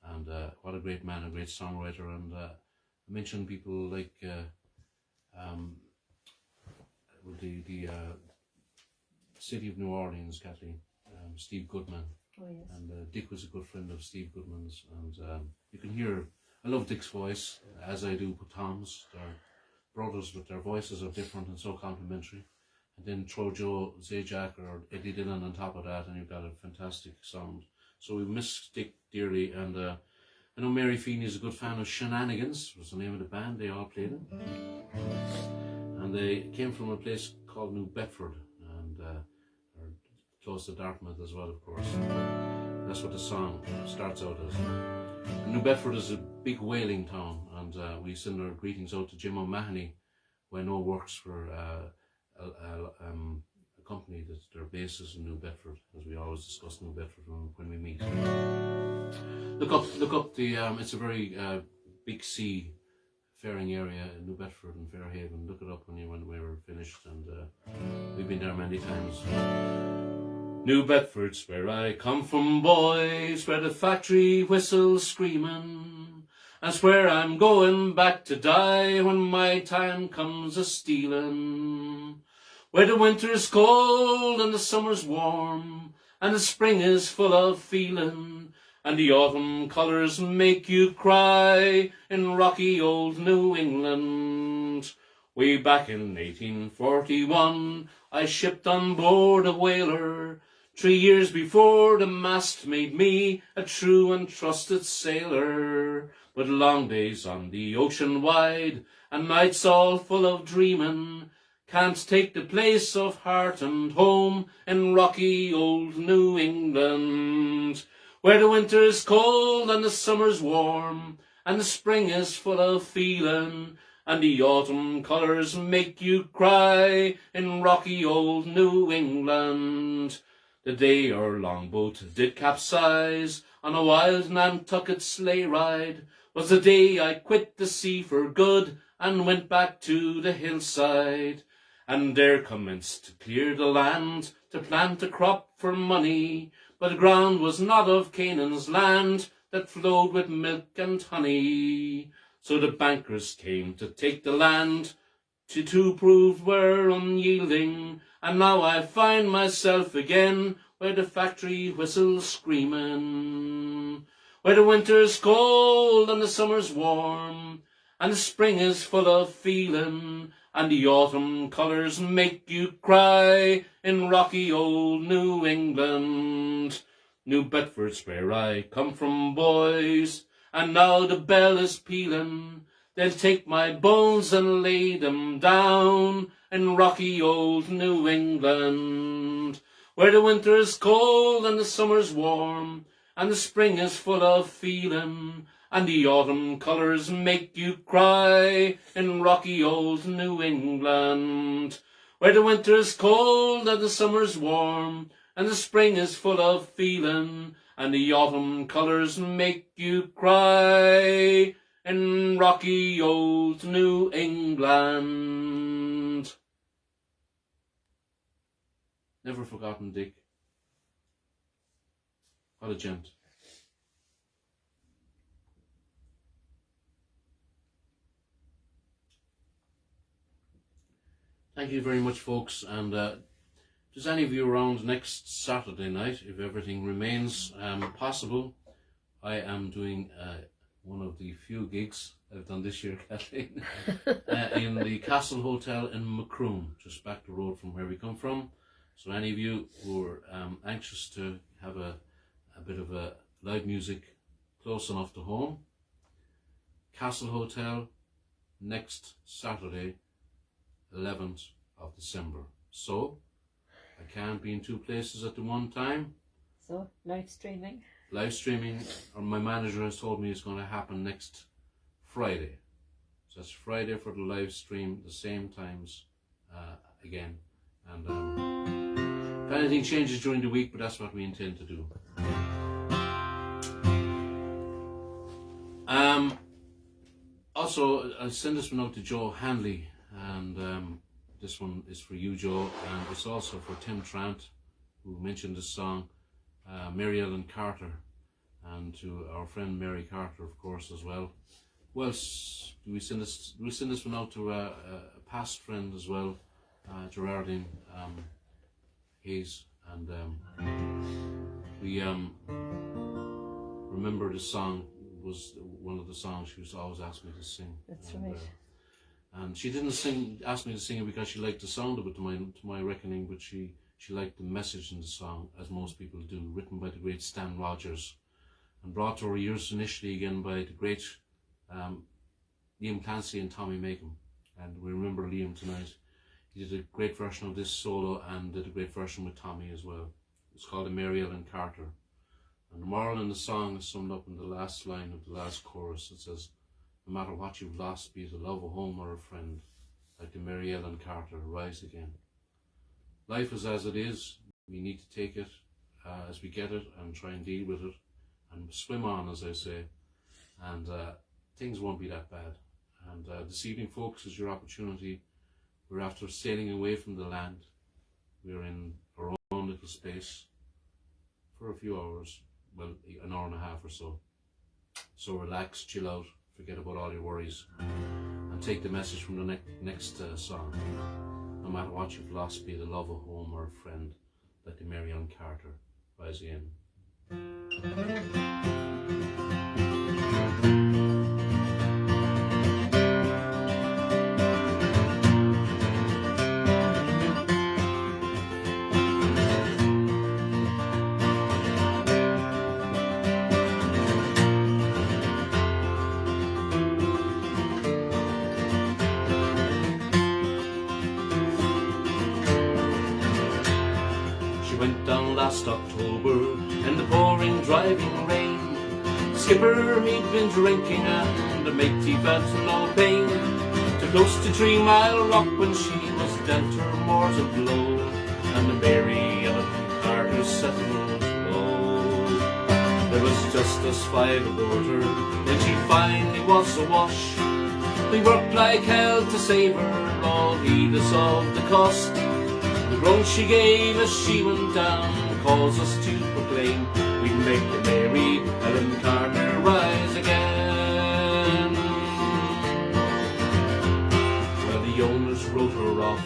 And what a great man, a great songwriter. And I mentioned people like the city of New Orleans, Kathleen, Steve Goodman. Oh, yes. And Dick was a good friend of Steve Goodman's, and you can hear I love Dick's voice, as I do Tom's. They're brothers, but their voices are different and so complementary. And then throw Joe Zajac or Eddie Dillon on top of that, and you've got a fantastic sound. So we miss Dick dearly, and I know Mary Feeney is a good fan of Shenanigans, was the name of the band they all played in. And they came from a place called New Bedford, and are close to Dartmouth as well, of course. That's what the song starts out as. And New Bedford is a big whaling town, and we send our greetings out to Jim O'Mahony, who I know works for a company that their base is in New Bedford, as we always discuss New Bedford when we meet. Look up the, it's a very big sea faring area in New Bedford and Fairhaven. Look it up when we were finished, and we've been there many times. New Bedford's where I come from, boys, where the factory whistles screaming. That's where I'm going back to die when my time comes a-stealing. Where the winter's cold and the summer's warm, and the spring is full of feeling, and the autumn colours make you cry in rocky old New England. Way back in 1841, I shipped on board a whaler. 3 years before the mast made me a true and trusted sailor. But long days on the ocean wide, and nights all full of dreaming, can't take the place of heart and home in rocky old New England. Where the winter is cold and the summer's warm, and the spring is full of feeling, and the autumn colours make you cry in rocky old New England. The day our longboat did capsize on a wild Nantucket sleigh ride was the day I quit the sea for good and went back to the hillside, and there commenced to clear the land, to plant a crop for money, but the ground was not of Canaan's land that flowed with milk and honey. So the bankers came to take the land, to prove we're unyielding, and now I find myself again where the factory whistles screaming. Where the winter's cold and the summer's warm, and the spring is full of feeling, and the autumn colours make you cry in rocky old New England. New Bedford's where I come from, boys, and now the bell is pealing. They'll take my bones and lay them down in rocky old New England. Where the winter is cold and the summer's warm, and the spring is full of feeling, and the autumn colours make you cry in rocky old New England. Where the winter is cold and the summer's warm, and the spring is full of feeling, and the autumn colours make you cry in rocky old New England. Never forgotten Dick. What a gent. Thank you very much, folks, and if there's any of you around next Saturday night, if everything remains possible, I am doing one of the few gigs I've done this year, Kathleen, in the Castle Hotel in Macroom, just back the road from where we come from. So any of you who are anxious to have a bit of a live music close enough to home, Castle Hotel next Saturday, 11th of December. So I can't be in two places at the one time. So live streaming, or my manager has told me it's going to happen next Friday. So that's Friday for the live stream, the same times again. And if anything changes during the week, but that's what we intend to do. Also, I'll send this one out to Joe Hanley, and this one is for you, Joe, and it's also for Tim Trant, who mentioned this song, Mary Ellen Carter, and to our friend Mary Carter, of course, as well. Who else do we send this? We send this one out to a past friend as well, Gerardine Hayes, and we remember the song was one of the songs she used to always ask me to sing. That's right. And she didn't ask me to sing it because she liked the sound of it, to my reckoning, but she liked the message in the song, as most people do, written by the great Stan Rogers, and brought to our ears initially again by the great Liam Clancy and Tommy Macon. And we remember Liam tonight. He did a great version of this solo and did a great version with Tommy as well. It's called A Mary Ellen Carter. And the moral in the song is summed up in the last line of the last chorus. It says, no matter what you've lost, be it a love, a home or a friend, like the Mary Ellen Carter, rise again. Life is as it is. We need to take it as we get it and try and deal with it and swim on, as I say. And things won't be that bad. And this evening, folks, is your opportunity. We're after sailing away from the land. We're in our own little space for a few hours, well, an hour and a half or so. So relax, chill out, forget about all your worries, and take the message from the next song. No matter what you've lost, be it a love, a home or a friend, like the Mary Ellen Carter, rise again. Last October in the pouring driving rain, the skipper he'd been drinking and the mate he felt no pain. Too close to 3 Mile Rock when she was dealt her mortal blow, and the Mary Ellen Carter settled low. There was just us 5 aboard her when she finally was awash. We worked like hell to save her, all heedless of the cost. The groan she gave as she went down calls us to proclaim we make the Mary Ellen Carter rise again. Well, the owners wrote her off,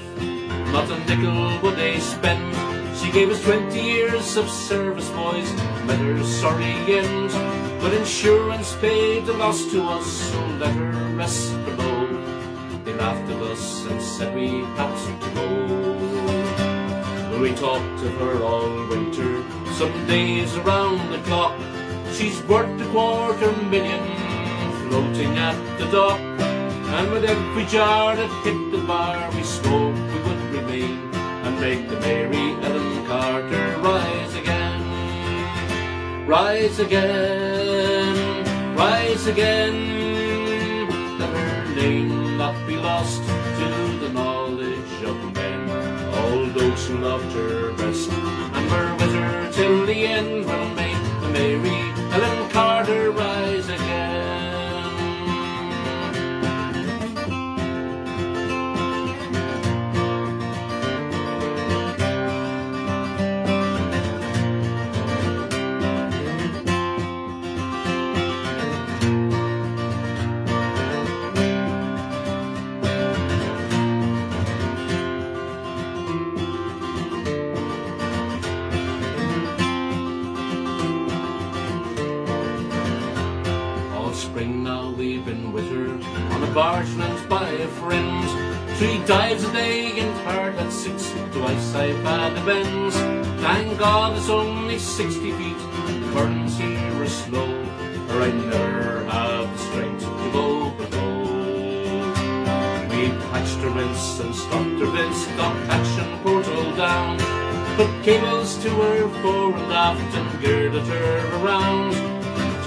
not a nickel would they spend. She gave us 20 years of service, boys, met her sorry end. But insurance paid the loss to us, so let her rest below. They laughed at us and said we had to go. We talked to her all winter, some days around the clock. She's worth $250,000 floating at the dock. And with every jar that hit the bar, we swore we would remain and make the Mary Ellen Carter rise again. Rise again, rise again. Let her name not be lost to the knowledge of men. All those who loved her best and were with her till the end will make the Mary Ellen Carter rise again. Barge lent by a friend, 3 dives a day and hard at 6, twice I've had the bends. Thank God it's only 60 feet, the currents here are slow, or I'd never have the strength to go below. We patched her vents and stopped her vents, got hatch and portal down, put cables to her fore and aft and girded her around.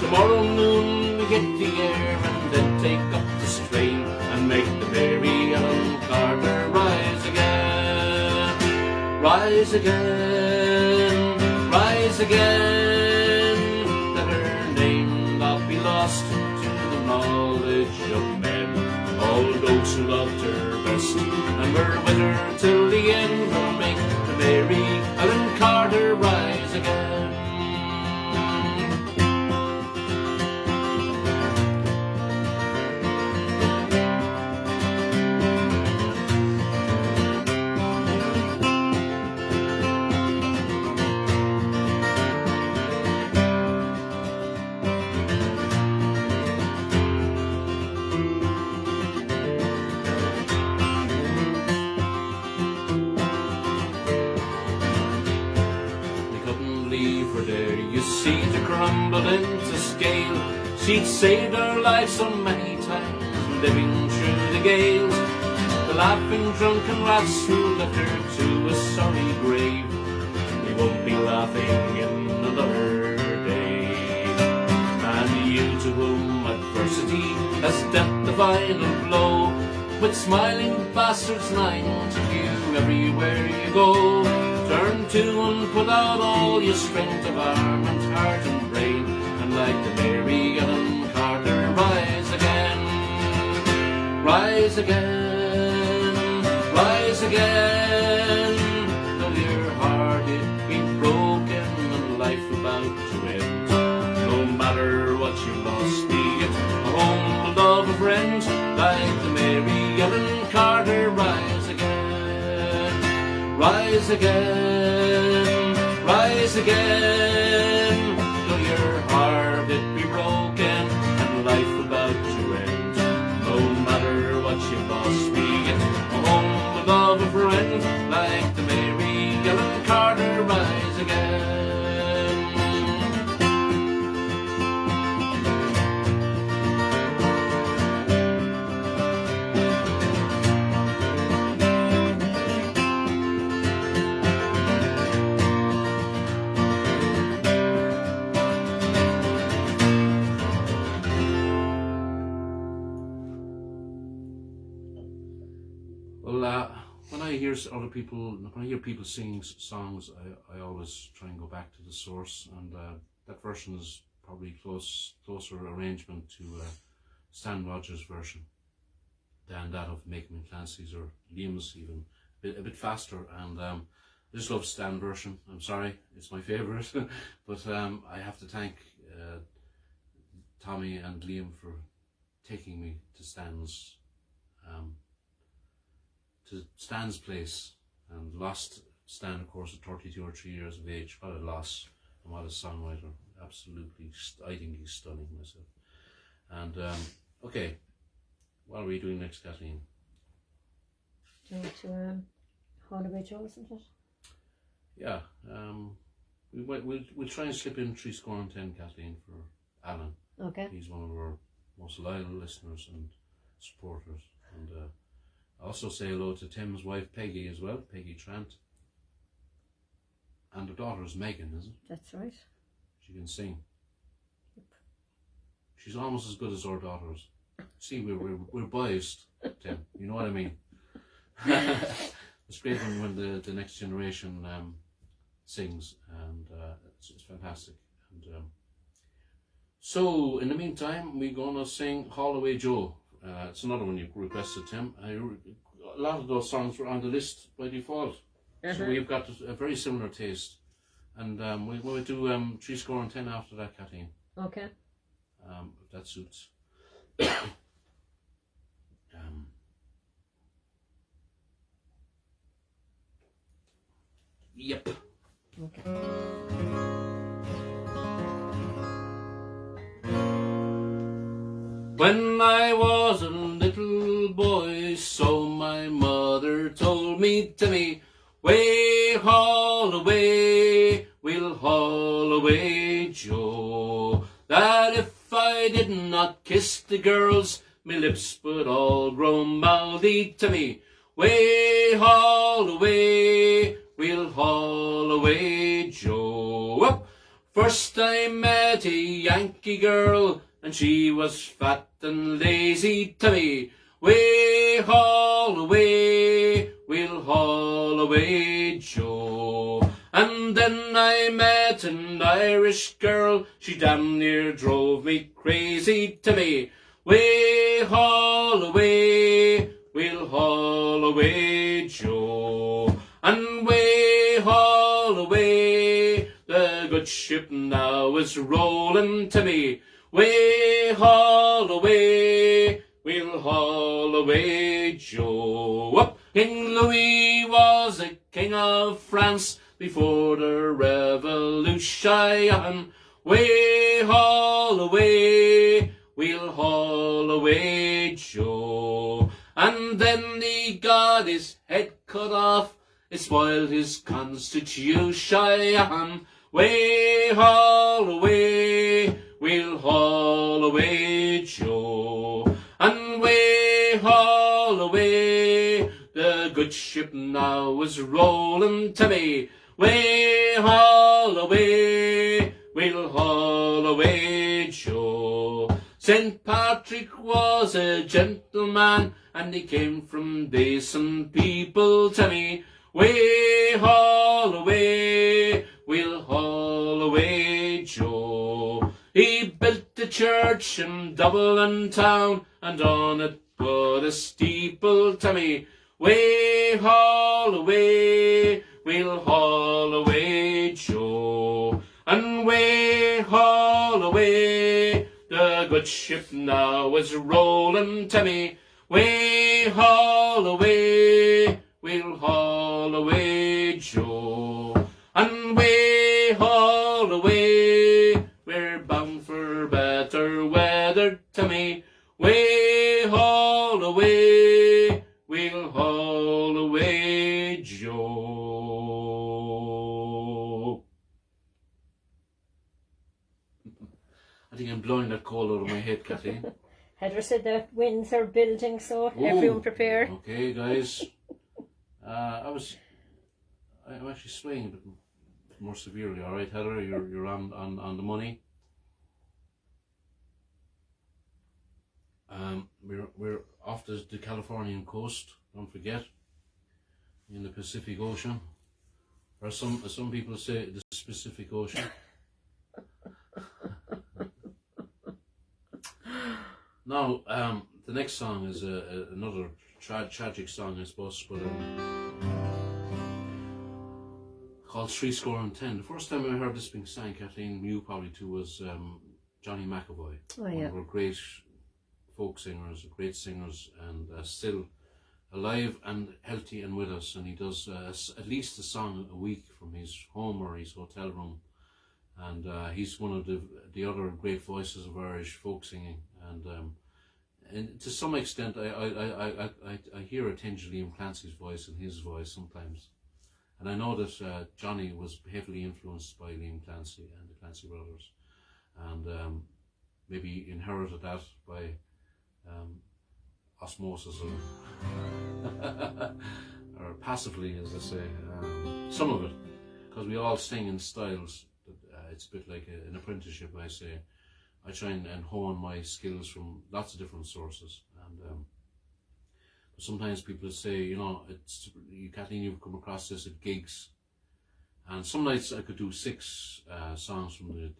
Tomorrow noon we get the air and then take up the strain and make the Mary Ellen Carter rise again. Rise again, rise again. Let her name not be lost to the knowledge of men. All those who loved her best and were with her till the end will make the Mary Ellen Carter rise again. seas are crumbled into scale. She'd saved her life so many times, living through the gales. The laughing drunken rats who left her to a sorry grave. We won't be laughing in another day. And you to whom adversity has dealt the final blow, with smiling bastards nine to you everywhere you go. Turn to and put out all your strength of arm and heart and brain, and like the Mary Ellen Carter, rise again, rise again, rise again. Though your heart it be broken and life about to end, no matter what you lost, be it a home, a love, a friend, like the Mary Ellen Carter, rise again, rise again, rise again. Though your heart it be broken and life about to end, no matter what you lost, be it a home, a love, a friend, like the Mary Ellen Carter, rise again. Well, when I hear people singing songs, I always try and go back to the source, and that version is probably closer arrangement to Stan Rogers' version than that of Macon Clancy's or Liam's, even a bit faster. And I just love Stan version. I'm sorry, it's my favourite, but I have to thank Tommy and Liam for taking me to Stan's place, and lost Stan, of course, at 32 or 3 years of age. What a loss, and what a songwriter. Absolutely, I think he's stunning myself. And okay, what are we doing next, Kathleen? Do you want to Haul Away Joe, isn't it? Yeah, we'll try and slip in 10, Kathleen, for Alan. Okay. He's one of our most loyal listeners and supporters. And also say hello to Tim's wife Peggy as well, Peggy Trant. And her daughter is Megan, isn't it? That's right. She can sing. Yep. She's almost as good as our daughters. See, we're biased, Tim. You know what I mean? It's great when the next generation sings, and it's fantastic. And so, in the meantime, we're gonna sing Haul Away Joe. It's another one you requested, Tim. A lot of those songs were on the list by default, so we've got a very similar taste. And we'll do 10 after that, Kathleen. Okay. If that suits. Yep. Okay. When I was a little boy, so my mother told me, Timmy, way haul away, we'll haul away, Joe. That if I did not kiss the girls, me lips would all grow mouthy, Timmy. Way haul away, we'll haul away, Joe. Up. First I met a Yankee girl, and she was fat and lazy, Timmy. Way haul away, we'll haul away, Joe. And then I met an Irish girl, she damn near drove me crazy, Timmy. Way haul away, we'll haul away, Joe. And way haul away, the good ship now is rolling, Timmy. Way haul away, we'll haul away, Joe. Up. King Louis was a king of France before the revolution. Way haul away, we'll haul away, Joe. And then he got his head cut off, it spoiled his constitution. Way haul away, we'll haul away, Joe. And way haul away, the good ship now is rolling to me. Way haul away, we'll haul away, Joe. St. Patrick was a gentleman, and he came from decent people to me. Way haul away, we'll haul away, Joe. He built a church in Dublin town, and on it put a steeple to me. Way haul away, we'll haul away, Joe. And way haul away, the good ship now is rolling to me. Way haul away, we'll haul away, Joe. And way haul away, we're bound for better weather to me. Way haul away, we'll haul away, Joe. I think I'm blowing that coal out of my head, Kathleen. Heather said the winds are building, so everyone prepare. Okay, guys. I'm actually swaying a bit more severely. All right, Heather, you're on the money. We're off the Californian coast. Don't forget, in the Pacific Ocean, or some people say the Pacific Ocean. Now, the next song is another tragic song, I suppose, but called 10. The first time I heard this being sang, Kathleen, you probably too, was Johnny McAvoy. Oh, yeah. One of our great folk singers, great singers, and still alive and healthy and with us. And he does at least a song a week from his home or his hotel room. And he's one of the other great voices of Irish folk singing. And to some extent, I hear a tinge of Liam Clancy's voice in his voice sometimes. And I know that Johnny was heavily influenced by Liam Clancy and the Clancy brothers, and maybe inherited that by osmosis or passively, as I say, some of it, because we all sing in styles. It's a bit like an apprenticeship, I say. I try and hone my skills from lots of different sources, and sometimes people say, you know, Kathleen, you've come across this at gigs, and some nights I could do 6 songs from the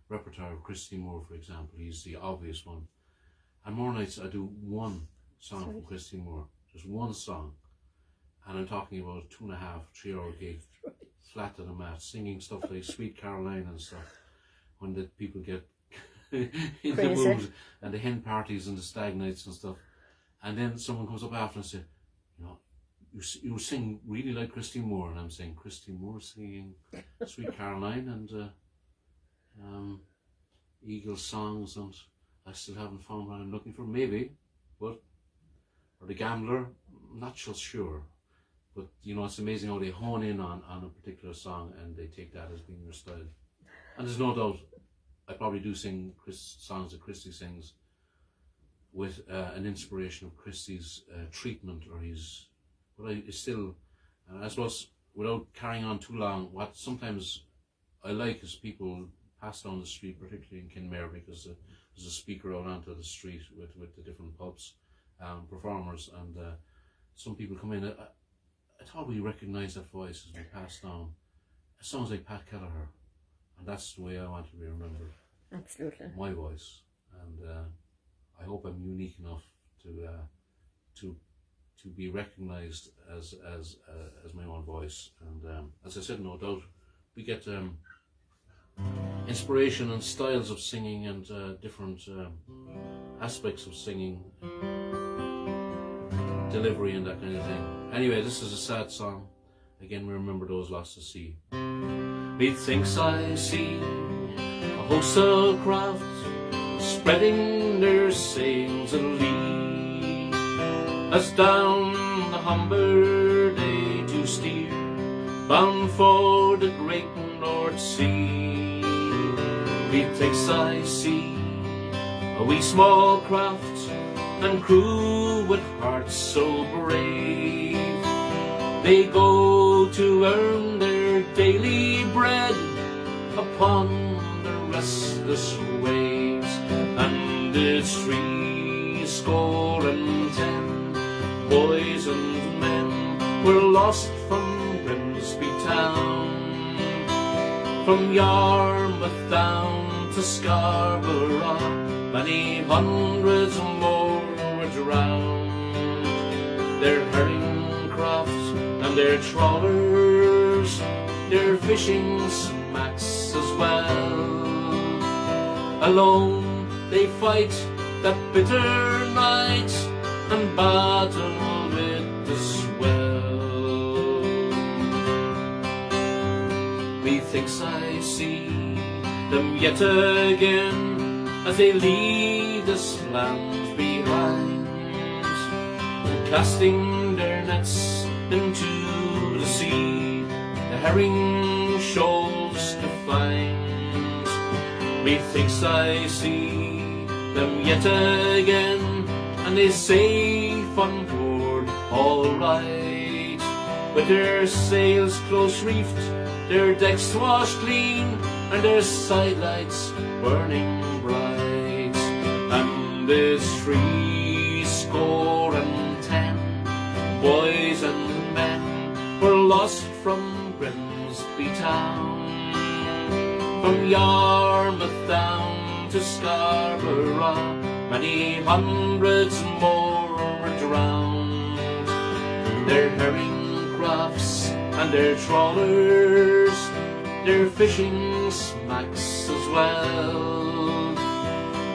repertoire of Christy Moore, for example. He's the obvious one, and more nights I do 1 song from Christy Moore, just 1 song, and I'm talking about a 2.5, 3 hour gig, flat to the mat, singing stuff like Sweet Caroline and stuff, when the people get in the mood, and the hen parties and the stag nights and stuff. And then someone comes up after and says, you know, you sing really like Christy Moore. And I'm saying, Christy Moore singing Sweet Caroline and Eagle songs, and I still haven't found what I'm looking for. Maybe, but, or The Gambler, I'm not so sure. But, you know, it's amazing how they hone in on a particular song and they take that as being their style. And there's no doubt, I probably do sing songs that Christy sings with an inspiration of Christy's treatment or his, but I still, I suppose, without carrying on too long, what sometimes I like is people pass down the street, particularly in Kenmare, because there's a speaker out onto the street with the different pubs, performers, and some people come in. I thought we recognised that voice as we pass down. It sounds like Pat Kelleher, and that's the way I want to be remembered. Absolutely. My voice, and I hope I'm unique enough to be recognised as my own voice. And as I said, no doubt we get inspiration and styles of singing and different aspects of singing, delivery and that kind of thing. Anyway, this is a sad song. Again, we remember those lost at sea. Methinks I see a host of craft spreading their sails and lee, as down the Humber they do steer bound for the great North Sea. Methinks I see a wee small craft and crew with hearts so brave. They go to earn their daily bread upon the restless waves, and it's 70 boys and men were lost from Grimsby town. From Yarmouth down to Scarborough, many hundreds more were drowned. Their herring crafts and their trawlers, their fishing smacks as well. Alone they fight that bitter night and battle with the swell. Methinks I see them yet again as they leave this land behind, casting their nets into the sea, the herring shoals to find. Methinks I see them yet again, and they safe on board all right, with their sails close reefed, their decks washed clean, and their sidelights burning bright. And it's 70 boys and men were lost from Grimsby town. From Yarmouth down to Scarborough, many hundreds more were drowned. Their herring crafts and their trawlers, their fishing smacks as well.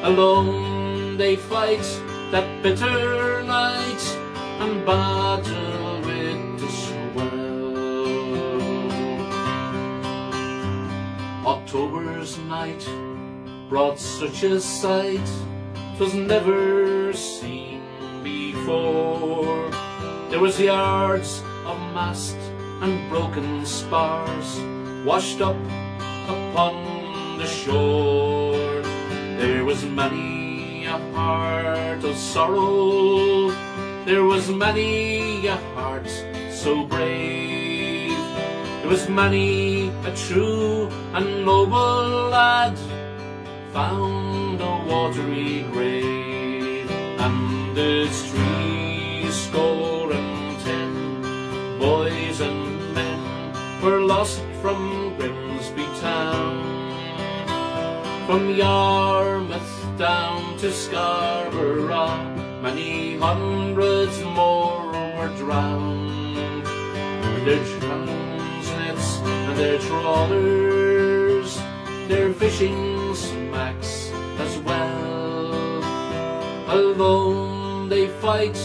Alone they fight that bitter night and battle with the swell. October's night brought such a sight 'twas never seen before. There was yards of mast and broken spars washed up upon the shore. There was many a heart of sorrow, there was many a heart so brave. There was many a true and noble lad found a watery grave. And it's 70 boys and men were lost from Grimsby town. From Yarmouth down to Scarborough, many hundreds more were drowned. Their transnets and their trawlers, their fishing smacks as well. Alone they fight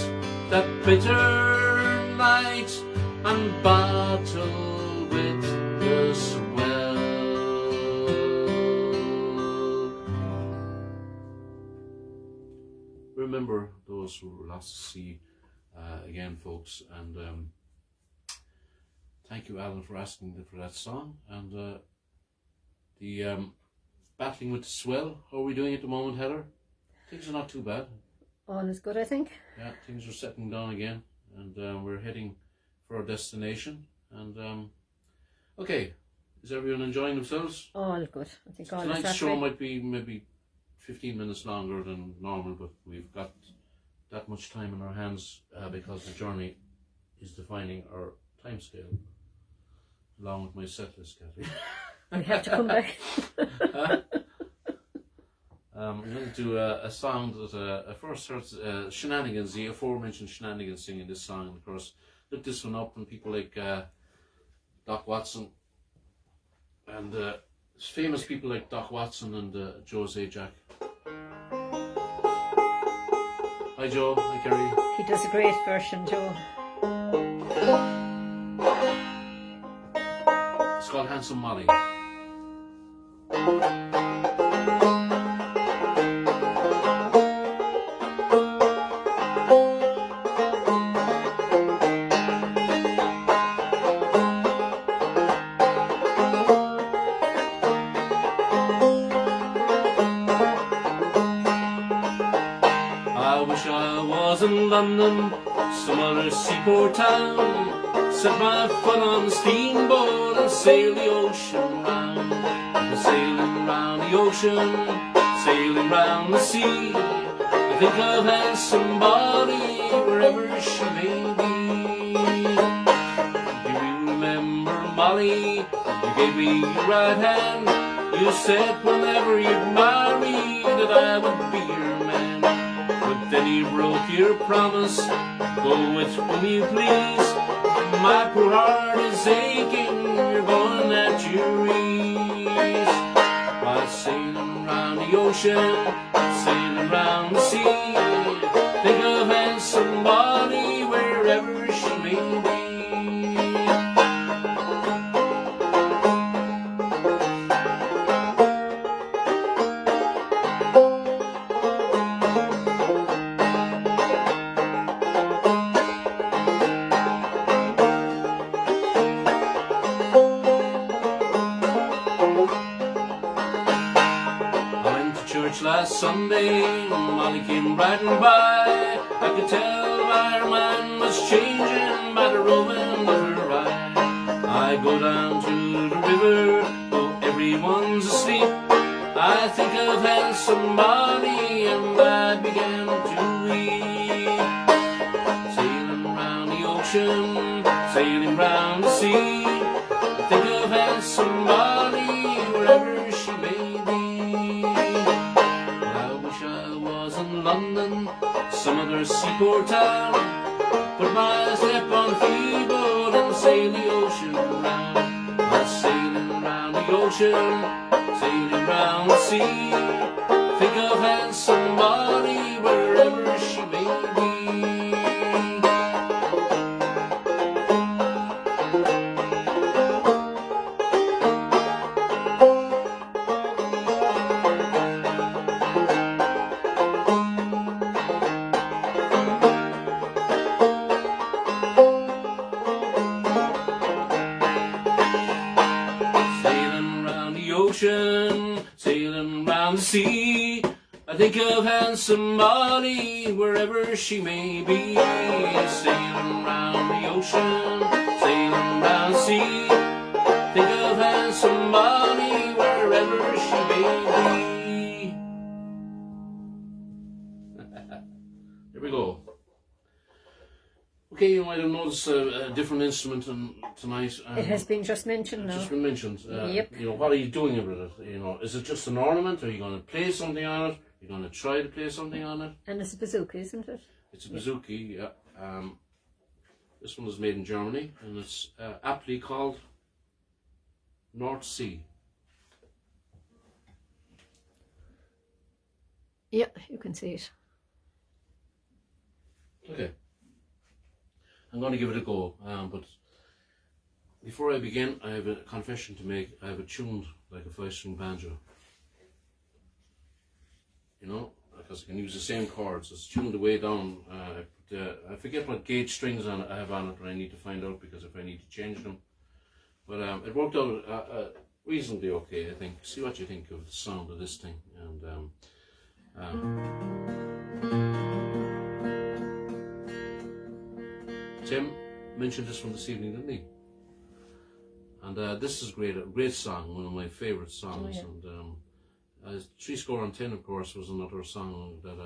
that bitter night and battle with the swell. Remember those who were lost to sea again, folks, and thank you, Alan, for asking for that song. And the battling with the swell, how are we doing at the moment, Heather? Things are not too bad. All is good, I think. Yeah, things are settling down again, and we're heading for our destination. And okay, is everyone enjoying themselves? All good. I think all is Tonight's show happy. might be maybe 15 minutes longer than normal, but we've got that much time in our hands because the journey is defining our time scale, along with my set list, Kathy. We have to come back. I'm going to do a song that I first heard Shenanigans, the aforementioned Shenanigans singing this song. And of course, looked this one up, and people like Doc Watson and famous people like Doc Watson and Joe Zajac. Hi Joe, hi Kerry. He does a great version, Joe. It's called Handsome Molly. was in London, some other seaport town, set my foot on the steamboat and sail the ocean round. And sailing round the ocean, sailing round the sea, I think I've had somebody wherever she may be. Do you remember, Molly? You gave me your right hand. You said whenever you'd marry that I would be your man. But then you broke your promise, go with whom you please. My poor heart is aching, you're going at your ease. While sailing round the ocean, sailing round the sea, think of having somebody wherever she may be. Last Sunday, Molly came riding by. I could tell by her mind was changing by the roving of her eye. I go down to the river, though everyone's asleep. I think I've had somebody, and I began to weep. Sailing round the ocean, sailing round the sea, I think I've had somebody wherever she may be. London, some other seaport town, put my step on the freeboard and sail the ocean round. I'm sailing round the ocean, sailing round the sea, think I've had somebody wherever she may be. Sailing round the sea, I think I've had somebody wherever she may be. Sailing round the ocean, sailing round the sea, think I've had somebody wherever she may be. Here we go. Okay, you might have noticed a different instrument tonight. It has been just mentioned now. Just been mentioned. Yep. You know, what are you doing with it? You know, is it just an ornament? Are you going to play something on it? Are you going to try to play something on it? And it's a bazooka, isn't it? It's a bouzouki, yeah. This one is made in Germany, and it's aptly called North Sea. Yeah, you can see it. Okay. I'm going to give it a go, but before I begin, I have a confession to make. I have it tuned like a 5-string banjo. You know, because I can use the same chords. It's tuned way down. I forget what gauge strings I have on it, but I need to find out because if I need to change them. But it worked out reasonably okay, I think. See what you think of the sound of this thing. And Tim mentioned this one this evening, didn't he? And this is great, a great song, one of my favourite songs. Oh, yeah. And 3-score-and-10, of course, was another song that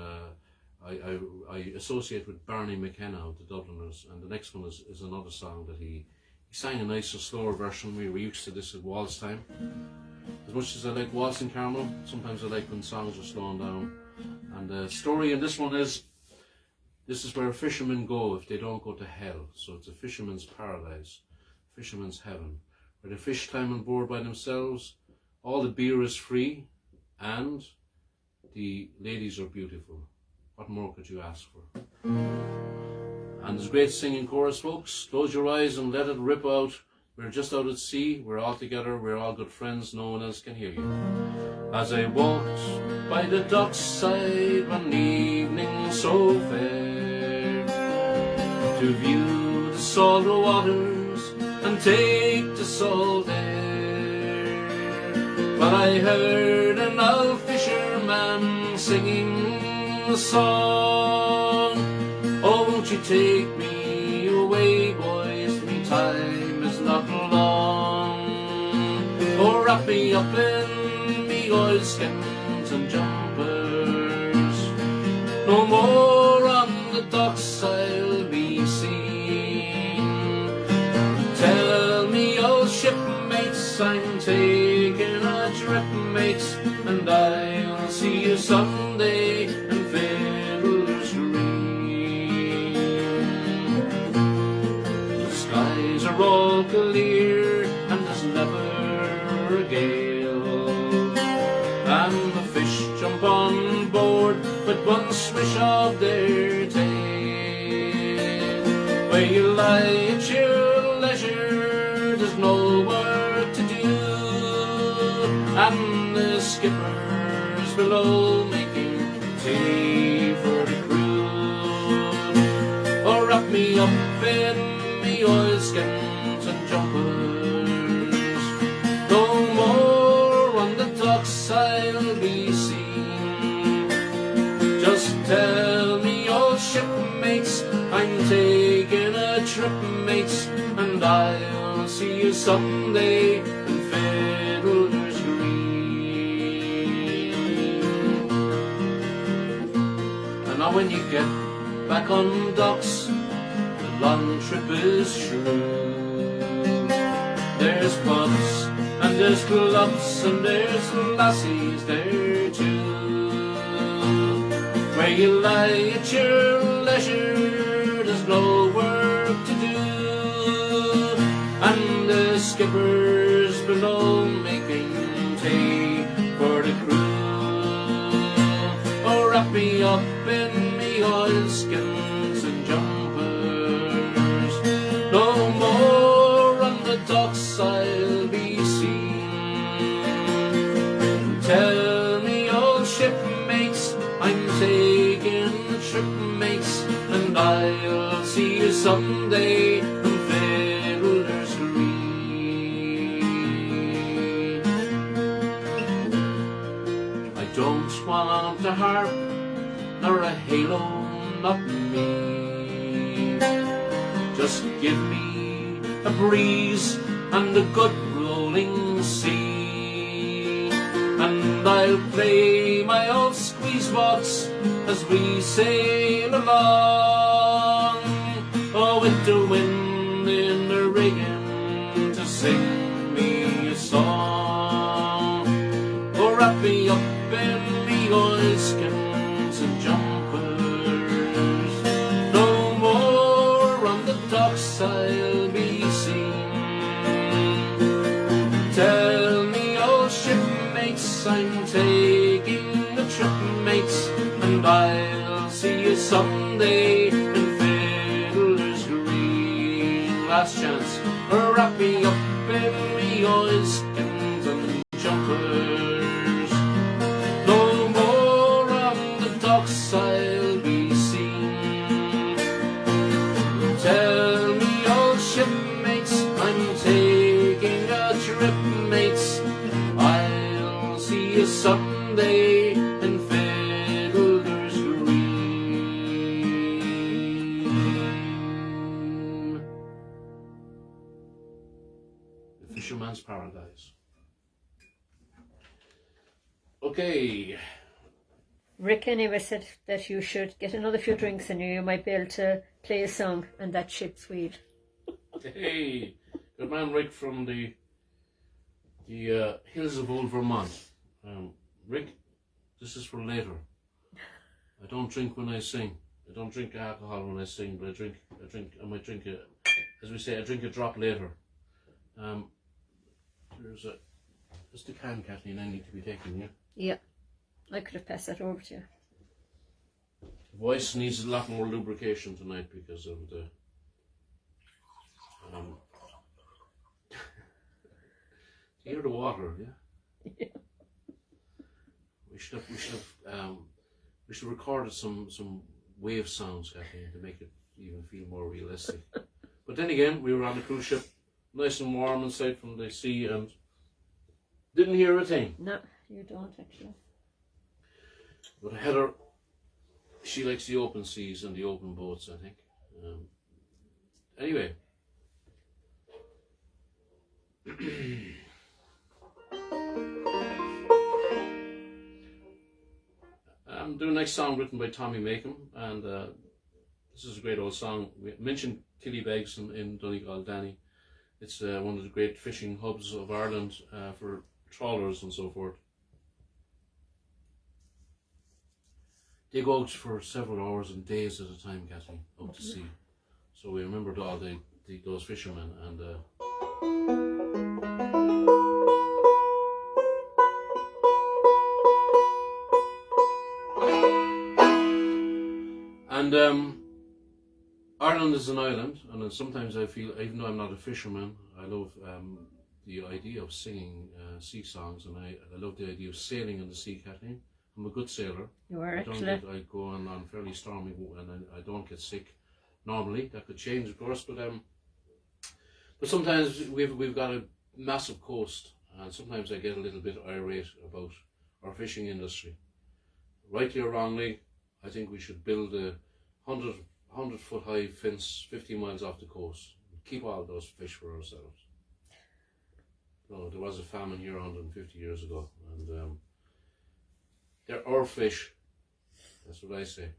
I associate with Barney McKenna of the Dubliners. And the next one is another song that he sang a nicer, slower version. We were used to this at waltz time. As much as I like waltzing, Carmel, sometimes I like when songs are slowing down. And the story in this one is, this is where fishermen go if they don't go to hell. So it's a fisherman's paradise, fisherman's heaven, where they fish time on board by themselves, all the beer is free, and the ladies are beautiful. What more could you ask for? And there's great singing chorus, folks. Close your eyes and let it rip out. We're just out at sea, we're all together, we're all good friends, no one else can hear you. As I walked by the dockside one evening so fair, to view the salt waters and take the salt air, but I heard an old fisherman singing a song, take me away, boys, me time is not long. Oh, wrap me up in me oilskins and jumpers. No more on the docks I'll be seen. Tell me, old shipmates, I'm taking a trip, mates, and I'll see you someday in Fiddlers Green. The skies are all clear and there's never a gale, and the fish jump on board with one swish of their tail. Where you lie at your leisure, there's no work to do, and the skippers below making tea for the crew. Oh, wrap me up in me oilskins and jumpers. No more on the docks I'll be seen. Just tell me, old shipmates, I'm taking a trip, mates, and I'll see you someday in Fiddlers Green. And now when you get back on docks, the long trip is through. There's pubs and there's clubs and there's lassies there too. Where you lie at your leisure, there's no work to do, and the skippers below making tea for the crew. Oh, wrap me up in me oilskins and jumpers. No more on the docks I'll be seen. Tell me, old shipmates, I'm taking a trip, mates, and I'll see you someday in Fiddlers Green. I don't want a harp nor a halo, not me. Just give me a breeze and a good rolling sea, and I'll play my old squeeze box as we sail along. Oh, with the wind in the rigging to sing me a song. Oh, wrap me up in me oilskins and jumpers. No more on the docks I'll be seen. Tell me, old shipmates, I'm taking a trip, mates, and I'll see you someday in Fiddlers Green. Last chance, wrap me up in me oilskins and jumpers. No more on the docks I'll be seen. Tell me, old shipmates, I'm taking a trip, mates, I'll see you someday in Fiddlers Green. The Fisherman's Paradise. Okay. Rick anyway said that you should get another few drinks in you. You might be able to play a song and that ship's wheel. Hey, good man, Rick from the hills of old Vermont. Rick, this is for later. I don't drink when I sing. I don't drink alcohol when I sing, but I might drink a, as we say, I drink a drop later. There's a can, Kathleen, I need to be taking, yeah? Yeah, I could have passed that over to you. The voice needs a lot more lubrication tonight because of the you hear the water, yeah? Yeah. We should have recorded some wave sounds, Kathleen, to make it even feel more realistic. But then again, we were on a cruise ship, nice and warm inside from the sea, and didn't hear a thing. No, you don't actually. But Heather, she likes the open seas and the open boats, I think. Anyway. I'm doing a next song written by Tommy Macon, and this is a great old song. We mentioned Killybegs in Donegal Danny. It's one of the great fishing hubs of Ireland for trawlers and so forth. They go out for several hours and days at a time, Kathleen, out to sea. So we remembered all those fishermen, and Ireland is an island, and sometimes I feel, even though I'm not a fisherman, I love the idea of singing sea songs, and I love the idea of sailing in the sea, Kathleen. I'm a good sailor. You are, actually. I go on fairly stormy, and I don't get sick normally. That could change, of course, but sometimes we've got a massive coast, and sometimes I get a little bit irate about our fishing industry. Rightly or wrongly, I think we should build a 100-foot high fence 50 miles off the coast. Keep all those fish for ourselves. No, there was a famine here 150 years ago, and they're our fish. That's what I say.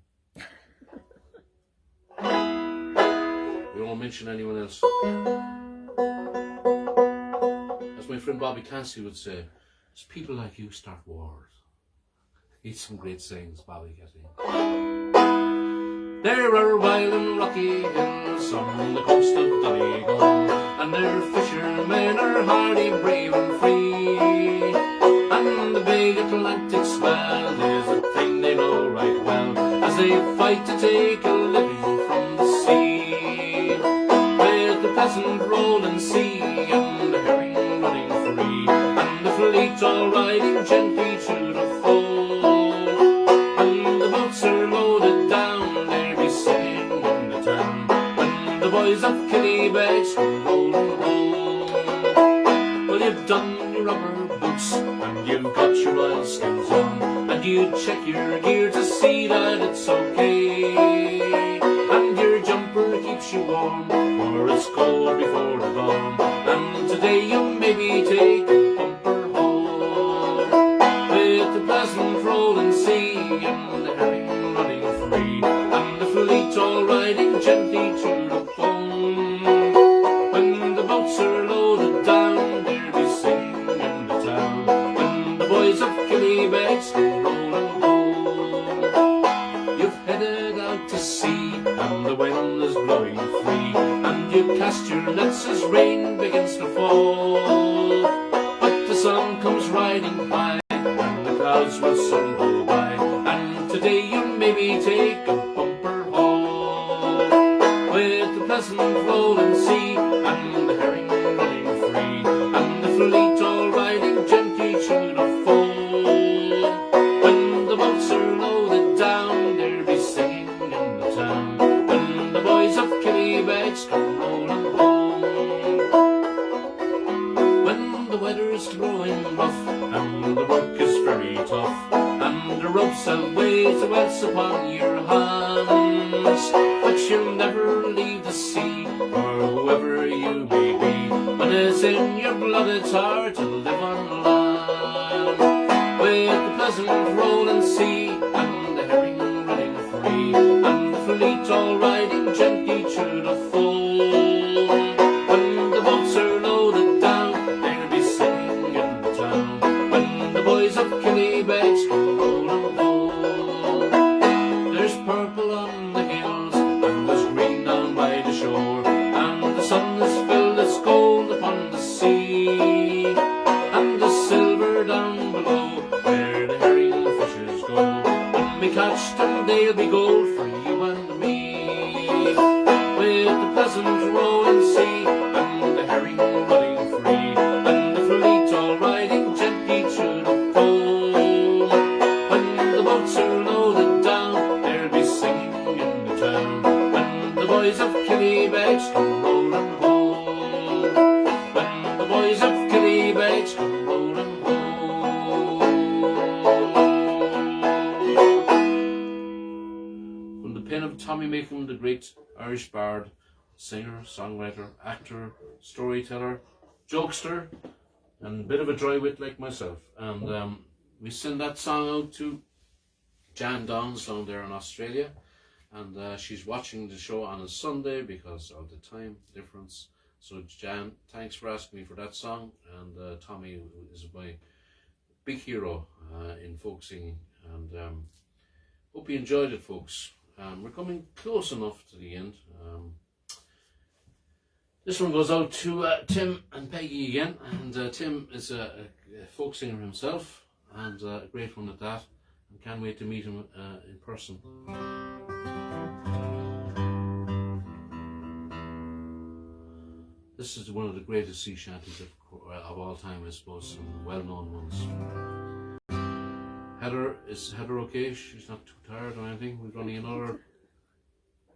We won't mention anyone else. As my friend Bobby Clancy would say, it's people like you start wars. He's some great sayings, Bobby Clancy. There are wild and rocky hills on the coast of Donegal, and their fishermen are hardy, brave and free. And the big Atlantic swell is a thing they know right well, as they fight to take a living from the sea. With the pleasant rolling sea and the herring running free, and the fleet all riding gently to the foe. And the boats are loaded down, they'll be sailing in the town, when the boys of Killybegs come rolling home. Well, you've done your rubber boots, and you've got your oilskins on, and you check your gear to see that it's okay. And your jumper keeps you warm, for it's cold before the dawn, and today you maybe take a bumper home. With the pleasant rolling sea and the herring running free, and the fleet all riding gently to the foam. When the boats are loaded down, they'll be singing in the town, when the boys of Killybegs come rolling home. You've headed out to sea, and the wind is blowing free, and you cast your nets as rain begins to fall. But the sun comes riding high, and the clouds will soon go by, and today you maybe take a bumper haul. With the pleasant rolling sea and the herring running free, and the fleet all riding gently to the foam. When the boats are loaded down, they'll be singing in the town, when the boys of Killybegs come rolling home. When the weather's growing rough and the work is very tough, and the ropes have ways of else upon your hands, but you'll never leave the sea, or whoever you may be, when it's in your blood it's hard to live on land. With the pleasant rolling sea and the herring running free, and the fleet all riding gently to the foam. When the boats are loaded down, they'll be singing in the town, when the boys of Killybegs come rolling home. There's purple on the hills, and there's green down by the shore, and the sun is filled its gold upon the sea, and the silver down below, where the herring fishers go. When we catch them, they'll be gold for you and me. With the pleasant rolling sea and the herring running free, and the fleet all riding gently to the foam. When the boats are loaded down, they'll be singing in the town, when the boys of Killybegs come rolling home. When the boys of Killybegs come rolling home. Tommy Macon, the great Irish bard, singer, songwriter, actor, storyteller, jokester, and a bit of a dry wit like myself. And we send that song out to Jan Dons down there in Australia, and she's watching the show on a Sunday because of the time difference. So Jan, thanks for asking me for that song, and Tommy is my big hero in folk singing, and hope you enjoyed it, folks. We're coming close enough to the end. This one goes out to Tim and Peggy again, and Tim is a folk singer himself, and a great one at that, and can't wait to meet him in person. This is one of the greatest sea shanties of all time, I suppose, some well-known ones. Heather, is Heather okay? She's not too tired or anything? We've only another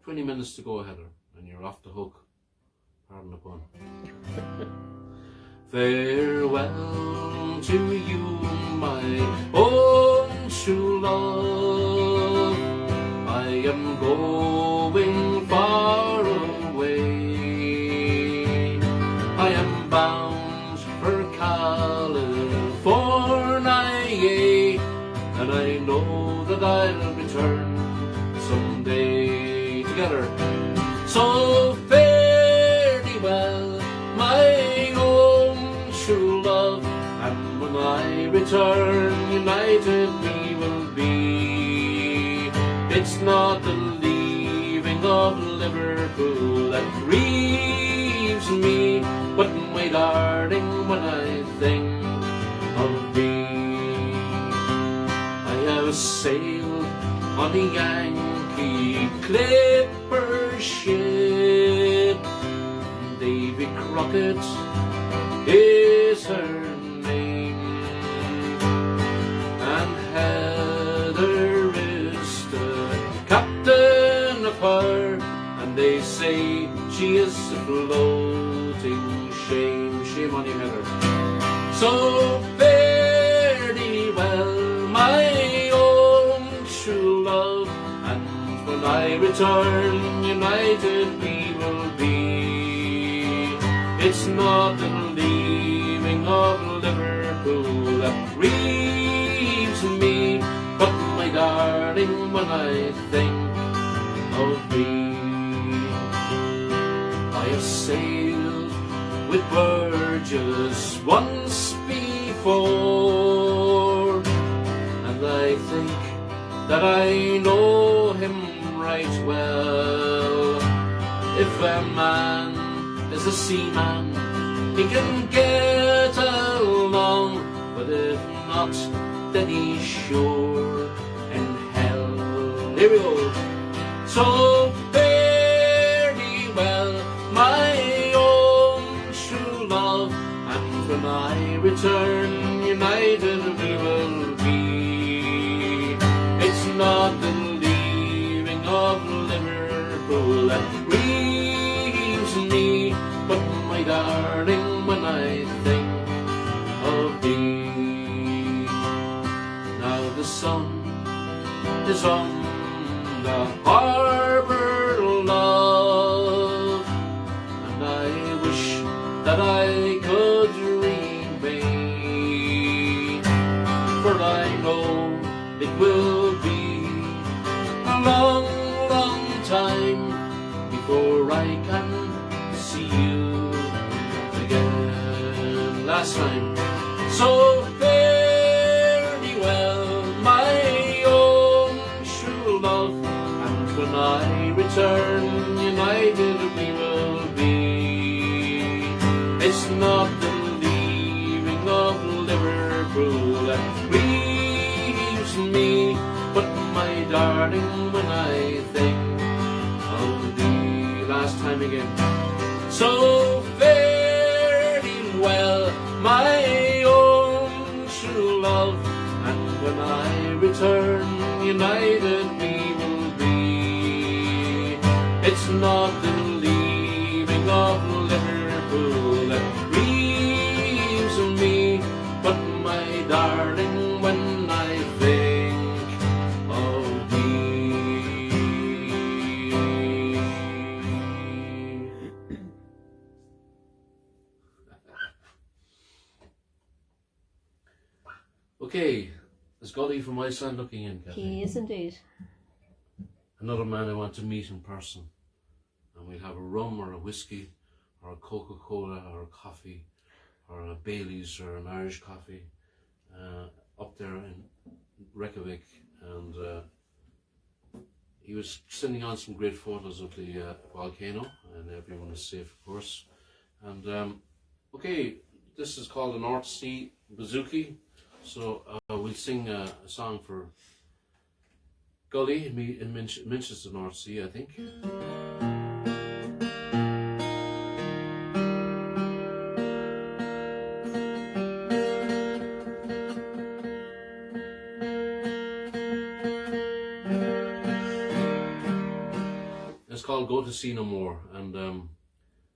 20 minutes to go, Heather, and you're off the hook. Pardon the pun. Farewell to you, my own true love. I am going far away. I am bound for California, and I know that I'll return someday. Together. So fare thee well, my own true love, and when I return, united we will be. It's not the leaving of Liverpool that grieves me, but my darling, when I think of thee. I have sailed on the Yankee clipper ship, Davy Crockett is her name, and Heather is the captain of her, and they say she is a floating shame. Shame on you, Heather. So fare thee well, my own true love, and when I return, united we will be. It's not the leaving of Liverpool that grieves me, but my darling, when I think of thee. I have sailed with Burgess once before, and I think that I know him right well. If a man is a seaman, he can get along, but if not, then he's sure in hell. Here we go. So fare thee well, my own true love, and when I return, united we will be. It's not the leaving of Liverpool that grieves me, but my darling, when I think of thee. Now the sun is on the harbour, love, and I wish that I could remain, for I know it will be a long, long time before I can see you again. Last time. So fare thee well, my own true love, and when I return, united we will be. It's not the leaving of Liverpool that grieves me, but my darling, when I think of thee. Last time again. So fare thee well, my own true love, and when I return, united we will be. It's not the leaving of Liverpool that grieves me, but my darling, when I think of thee. Okay, is Gully from Iceland looking in, Kathleen? He is indeed. Another man I want to meet in person. And we'll have a rum or a whiskey or a Coca-Cola or a coffee or a Bailey's or an Irish coffee up there in Reykjavik. And he was sending on some great photos of the volcano, and everyone is safe, of course. And okay, this is called the North Sea Bouzouki. So we'll sing a song for Gully. It mentions the North Sea, I think. It's called Go to Sea No More, and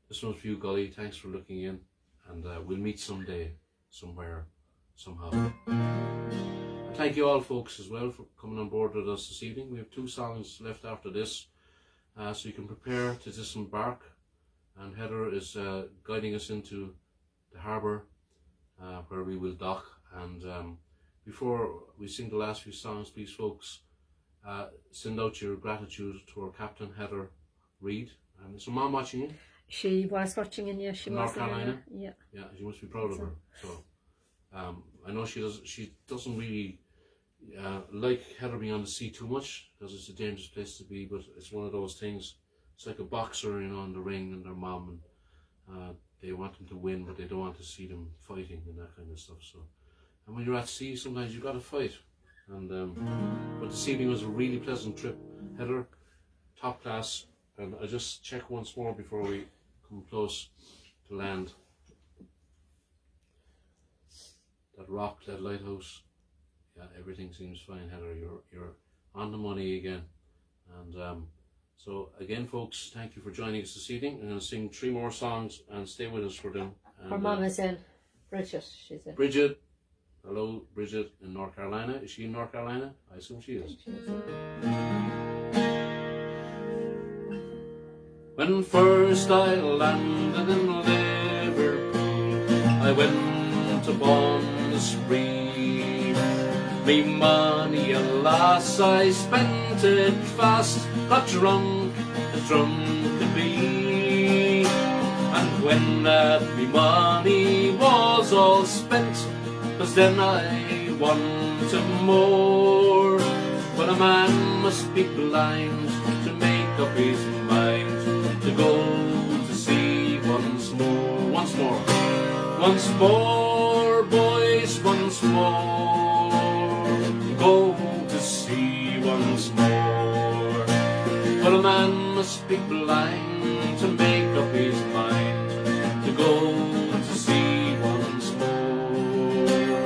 this one's for you, Gully. Thanks for looking in, and we'll meet someday, somewhere, somehow. And thank you all, folks, as well, for coming on board with us this evening. We have 2 songs left after this, so you can prepare to disembark, and Heather is guiding us into the harbour where we will dock. And before we sing the last few songs, please, folks, send out your gratitude to our captain, Heather Reid. And is her mom watching you? She was watching in, yeah. She was North Carolina? Yeah. Yeah, she must be proud of her. So I know she doesn't really like Heather being on the sea too much, because it's a dangerous place to be, but it's one of those things. It's like a boxer, you know, in the ring, and their mom, and they want them to win, but they don't want to see them fighting and that kind of stuff. So, and when you're at sea, sometimes you've got to fight. And but this evening was a really pleasant trip, Heather, top class. And I just check once more before we come close to land. That rock, that lighthouse, yeah, everything seems fine, Heather. You're on the money again. And so again, folks, thank you for joining us this evening. I'm going to sing 3 more songs and stay with us for them. And, her mum is in. Bridget, she's in. Bridget. Hello, Bridget in North Carolina. Is she in North Carolina? I assume she is. When first I landed in Liverpool, I went upon the spree. Me money, alas, I spent it fast, got drunk as drunk could be. And when that me money was all spent, 'cause then I wanted more. But a man must be blind to make up his mind to go to sea once more. Once more. Once more, boys, once more. Go to sea once more. But a man must be blind to make up his mind to go to sea once more.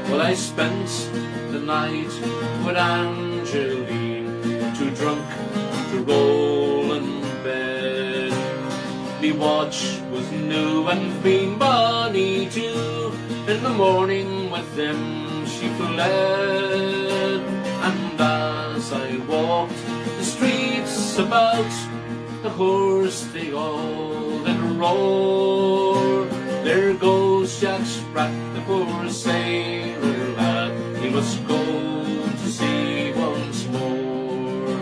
Well, I spent the night with Angeline, too drunk to roll in bed. Me watch was new and me money too. In the morning with them she fled. And as I walked the streets about, the horse they all did roar. There goes Jack Sprat, the poor sailor lad. He must go to sea once more.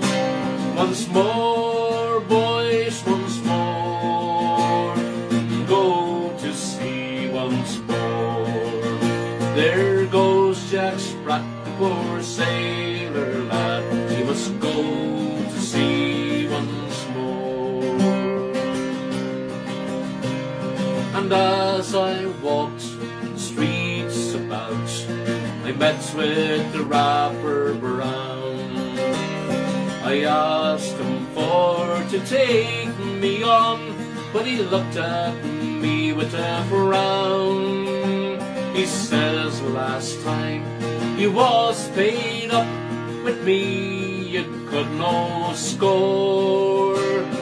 Once more, boys, once more. Go to sea once more. There goes Jack Sprat, the poor sailor lad. He must go to sea once more. And as I walked the streets about, I met with the rapper Brown. I asked him for to take me on, but he looked at me with a frown. He says last time you was paid up with me, you could no score.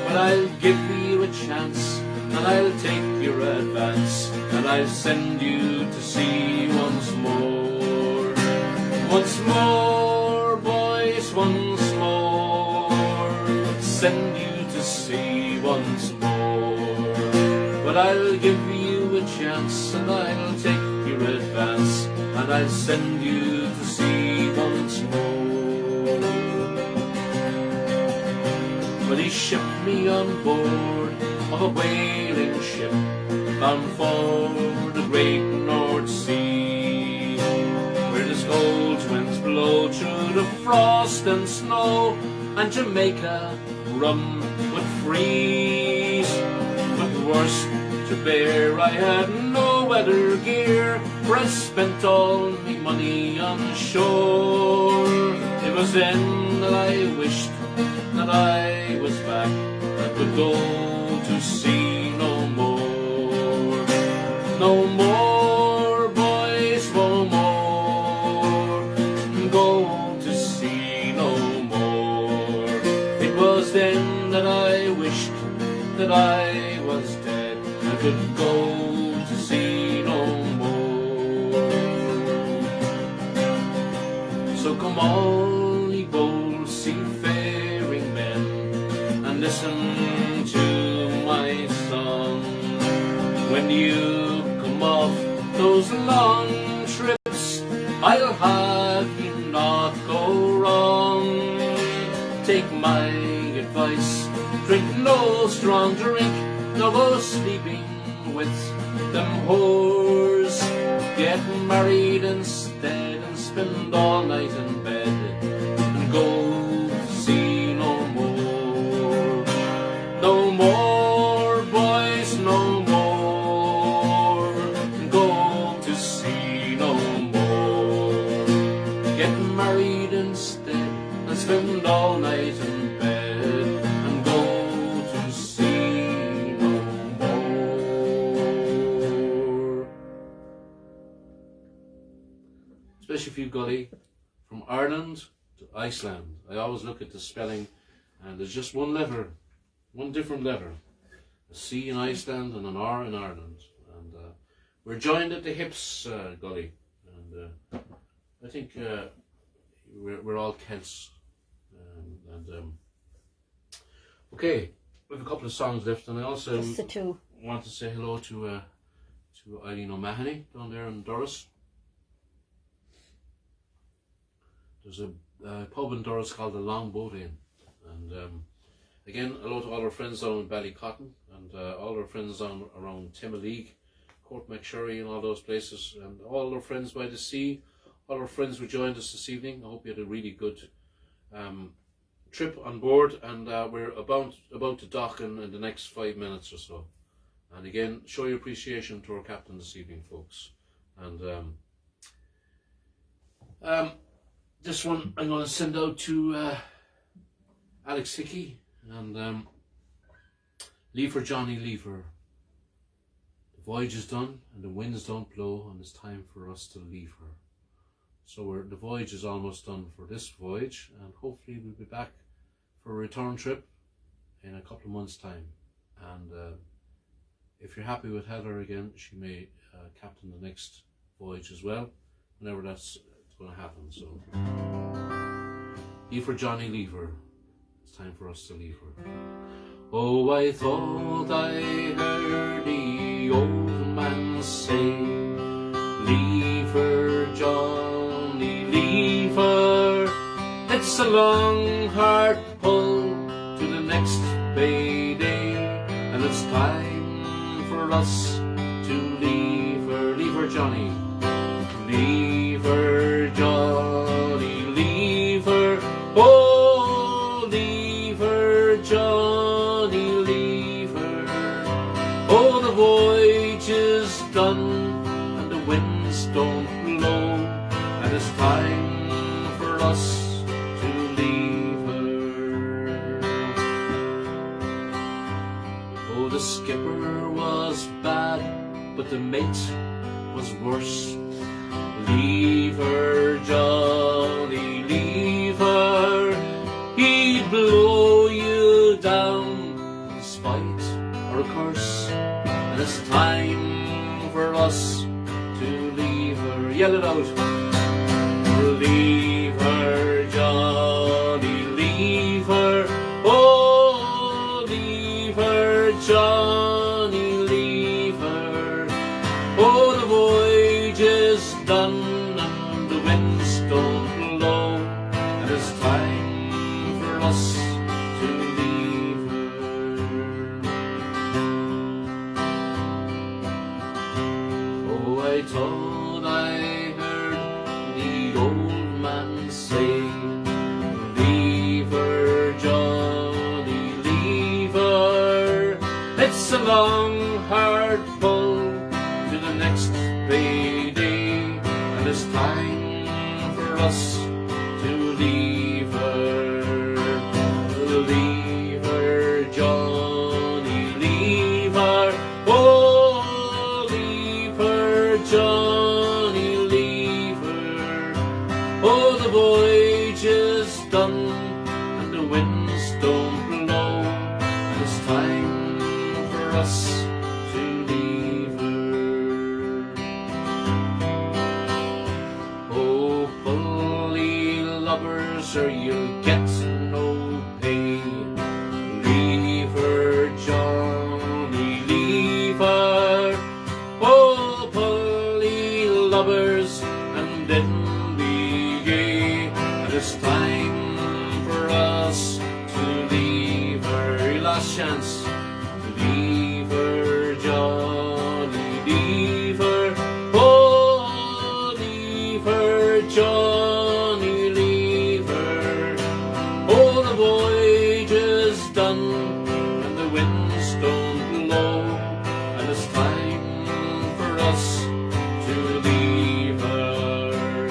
But I'll give you a chance, and I'll take your advance, and I'll send you to sea once more. Once more, boys, once more. Send you to sea once more. But I'll give you a chance, chance, and I'll take your advance, and I'll send you to sea once more. Well, he shipped me on board of a whaling ship, bound for the great North Sea, where the scold winds blow through the frost and snow, and Jamaica rum would freeze. But worse to bear, I had no weather gear, for I spent all my money on shore. It was then that I wished that I was back and could go to sea no more. No more, boys, no more, go to sea no more. It was then that I wished that I was dead and could go to sea no more. So come all ye bold seafaring men, and listen to my song. When you come off those long trips, I'll have you not go wrong. Take my advice, drink no strong drink, no go sleeping with them whores. Get married instead and spend all night in bed, and go to sea no more. No more, boys, no more, go to sea no more. Get married instead and spend all night in bed, and go to sea no more. Especially for you, Gully, from Ireland to Iceland. I always look at the spelling, and there's just one letter, one different letter. A C in Iceland and an R in Ireland. And we're joined at the hips, Gully. And I think we're all Celts. Okay, we have a couple of songs left, and I also Just the two. want to say hello to Eileen O'Mahony down there in Doris. There's a pub in Doris called the Long Boat Inn, and again, hello to all our friends down in Ballycotton, and all our friends down around Timoleague, Court McSherry, and all those places, and all our friends by the sea, all our friends who joined us this evening. I hope you had a really good trip on board, and we're about to dock in the next 5 minutes or so. And again, show your appreciation to our captain this evening, folks. And this one I'm going to send out to Alex Hickey, and leave her, Johnny, leave her. The voyage is done and the winds don't blow, and it's time for us to leave her. So the voyage is almost done for this voyage, and hopefully we'll be back for a return trip in a couple of months' time. And if you're happy with Heather again, she may captain the next voyage as well, whenever that's going to happen. So leave her, Johnny, leave her. It's time for us to leave her. Oh, I thought I heard the old man say, leave her, Johnny, leave her. It's a long, hard pull to the next payday, and it's time for us to leave her. Leave her, Johnny. Leave her, Johnny, leave her. Oh, leave her, Johnny, leave her. Oh, the voyage is done and the winds don't blow, and it's time for us to leave her. Oh, the skipper was bad, but the mate was worse. Leave her, Johnny, leave her. He'd blow you down in spite or a curse, and it's time for us to leave her. Yell it out. Leave her, Johnny, leave her. Oh, leave her, Johnny, leave her. done and the winds don't blow, and it's time for us to leave her. Oh, I thought I heard the old man say, leave her, Johnny, leave her. It's a long, hard pull to the next payday, and it's time for us to leave her. Leave her, Johnny, leave her. Oh, leave her, Johnny, leave her. Oh, the voyage is done and the winds don't blow, and it's time for us to leave her. Oh, bully lubbers, or you'll get no pay. Leave her, Johnny, leave her. Oh, bully lubbers, and then be gay. And it's time for us to leave her. Your last chance. Leave her, Johnny, leave her. Oh, leave her, Johnny, leave her. Oh, the voyage is done and the winds don't blow, and it's time for us to leave her.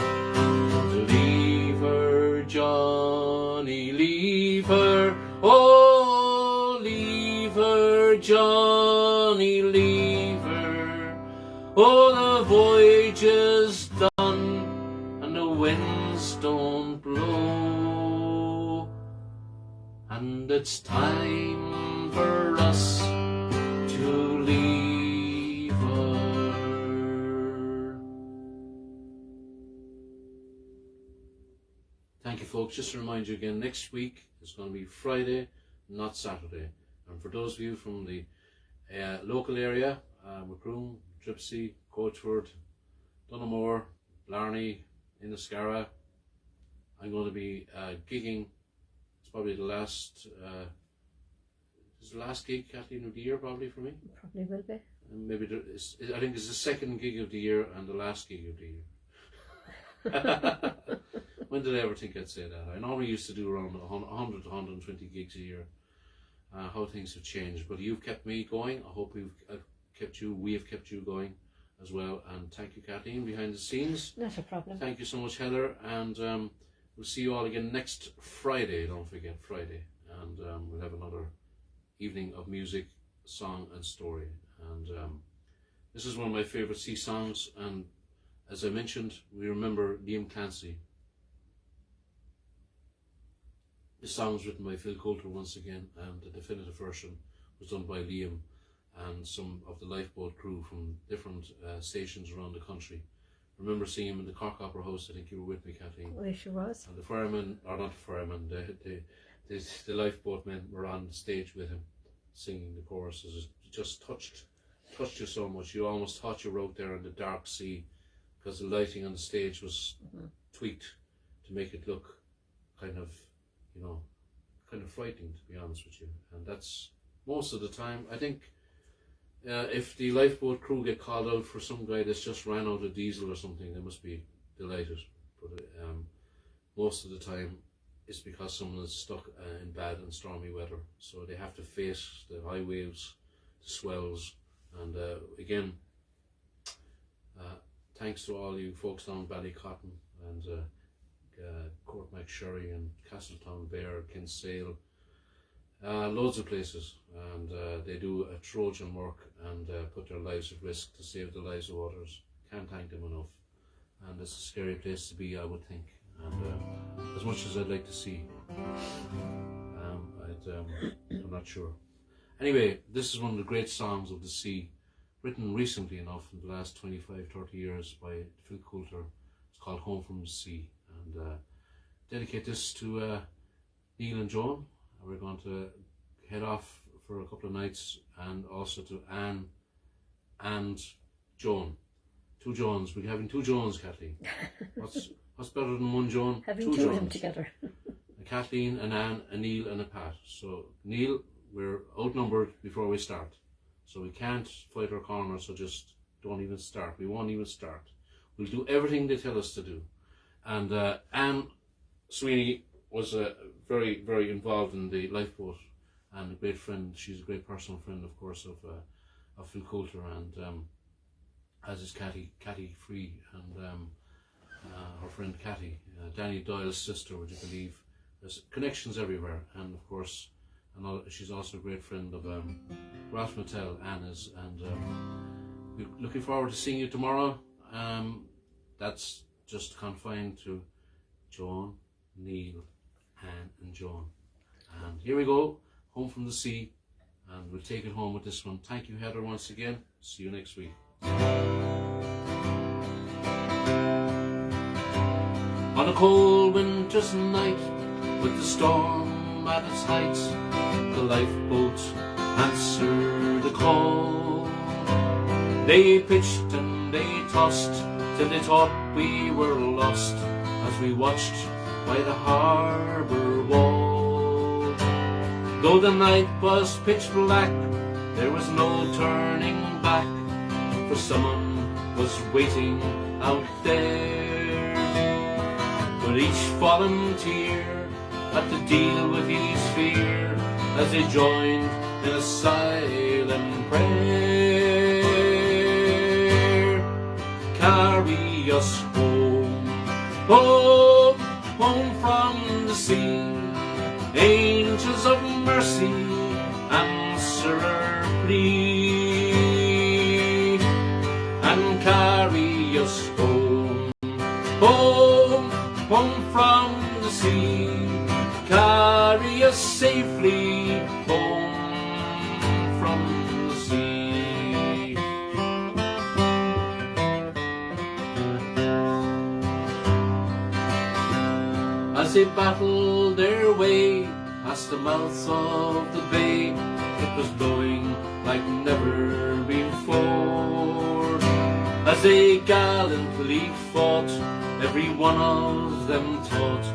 Leave her, Johnny, leave her. Oh, leave her, Johnny, leave her. Oh, the voyage is done and the winds don't blow, and it's time for us to leave her. Thank you, folks. Just to remind you again, next week is going to be Friday, not Saturday. And for those of you from the local area, Macroom, Dripsey, Coachford, Dunamore, Blarney, Inniscarra, I'm going to be gigging. It's probably the last, is the last gig, Kathleen, of the year probably for me? Probably will be. And maybe I think it's the second gig of the year and the last gig of the year. When did I ever think I'd say that? I normally used to do around 100 to 120 gigs a year. How things have changed, but you've kept me going. I hope we have kept you going as well. And thank you, Kathleen, behind the scenes. Not a problem. Thank you so much, Heather, and we'll see you all again next Friday. Don't forget Friday, and we'll have another evening of music, song, and story. And this is one of my favourite sea songs. And as I mentioned, we remember Liam Clancy. This song was written by Phil Coulter once again, and the definitive version was done by Liam and some of the lifeboat crew from different stations around the country. I remember seeing him in the Cork Opera House. I think you were with me, Kathleen. Oh, she was. And the firemen, or not the firemen, the lifeboat men were on stage with him, singing the choruses. It just touched you so much. You almost thought you were out there in the dark sea, because the lighting on the stage was tweaked to make it look kind of, kind of frightening, to be honest with you. And that's most of the time. I think if the lifeboat crew get called out for some guy that's just ran out of diesel or something, they must be delighted. But most of the time, it's because someone is stuck in bad and stormy weather. So they have to face the high waves, the swells. And again, thanks to all you folks down Ballycotton and Court McSherry and Castletown, Bear, Kinsale, loads of places, and they do a Trojan work and put their lives at risk to save the lives of others. Can't thank them enough. And it's a scary place to be, I would think. And as much as I'd like to see, I'm not sure. Anyway, this is one of the great songs of the sea, written recently enough in the last 25, 30 years by Phil Coulter. It's called Home from the Sea. And dedicate this to Neil and Joan. We're going to head off for a couple of nights, and also to Anne and Joan, 2 Jones. We're having 2 Jones, Kathleen. What's better than 1 Joan? Having 2 of them together. A Kathleen, an Anne, a Neil and a Pat. So Neil, we're outnumbered before we start. So we can't fight our corner, so just don't even start. We won't even start. We'll do everything they tell us to do. And Anne Sweeney was very, very involved in the lifeboat and a great friend. She's a great personal friend, of course, of Phil Coulter, and as is Catty Free, and her friend Catty, Danny Doyle's sister, would you believe. There's connections everywhere, and of course, she's also a great friend of Ralph Mattel, Anna's, and we're looking forward to seeing you tomorrow. That's just confined to Joan, Neil, Anne and Joan. And here we go, Home from the Sea, and we'll take it home with this one. Thank you, Heather, once again. See you next week. On a cold winter's night, with the storm at its height, the lifeboat answered the call. They pitched and they tossed till they thought we were lost, as we watched by the harbour wall. Though the night was pitch black, there was no turning back, for someone was waiting out there. But each volunteer had to deal with his fear, as they joined in a silent prayer. Carry us home, home, home from the sea. Angels of mercy, answer our plea, and carry us home, home, home from the sea. Carry us safely home from the sea. As they battled their way past the mouth of the bay, it was blowing like never before. As they gallantly fought, every one of them thought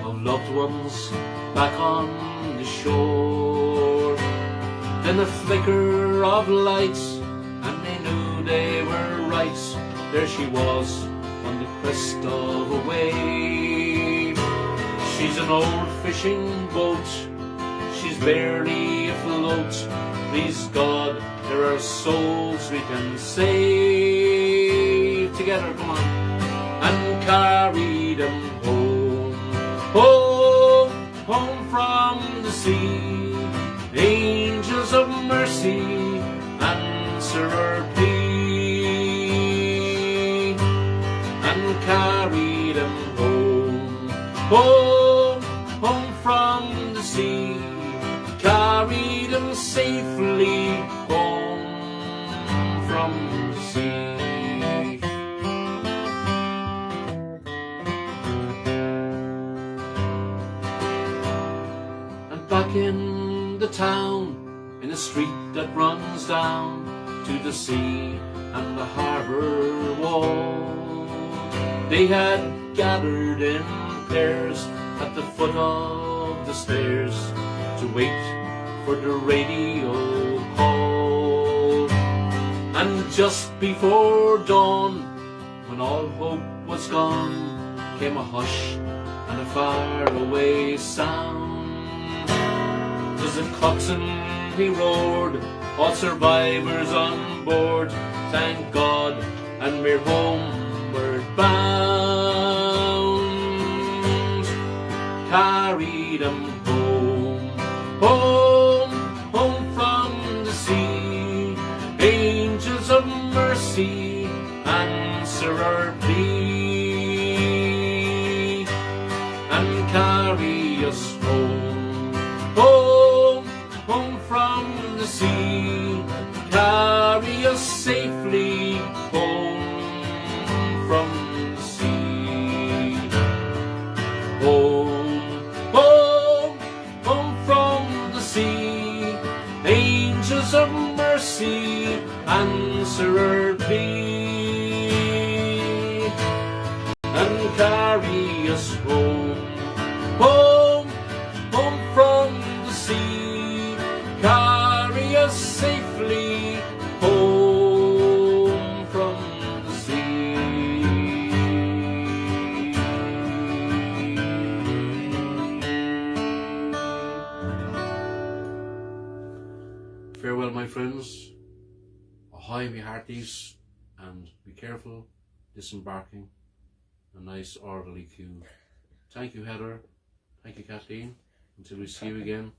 of loved ones back on the shore. Then a flicker of lights, and they knew they were right. There she was on the crest of a wave. She's an old fishing boat, she's barely afloat. Please God, there are souls we can save. Together, come on, and carry them home, home, home from the sea. Angels of mercy, answer our plea, and carry them home, home, home from the sea. Carry them safely home from the sea. And back in the town, in a street that runs down to the sea and the harbour wall, they had gathered in pairs at the foot of the stairs to wait for the radio call. And just before dawn, when all hope was gone, came a hush and a faraway sound. 'Twas the coxswain, he roared, all survivors on board, thank God, and we're homeward bound. Carry them home, home, home from the sea. Angels of mercy, answer our plea, and carry us home, home, home from the sea. Carry us safely home from the sea. Home, home, home from the sea. Angels of mercy, answer our plea, carry us home, home, home from the sea. Carry us safely home from the sea. Farewell, my friends. Ahoy, me hearties, and be careful disembarking. A nice orderly queue. Thank you, Heather. Thank you, Kathleen. Until we see you again.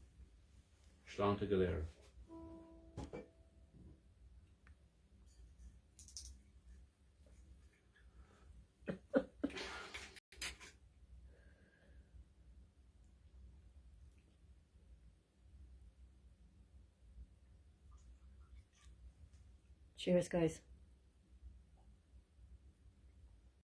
Slán to Kelleher. Cheers, guys.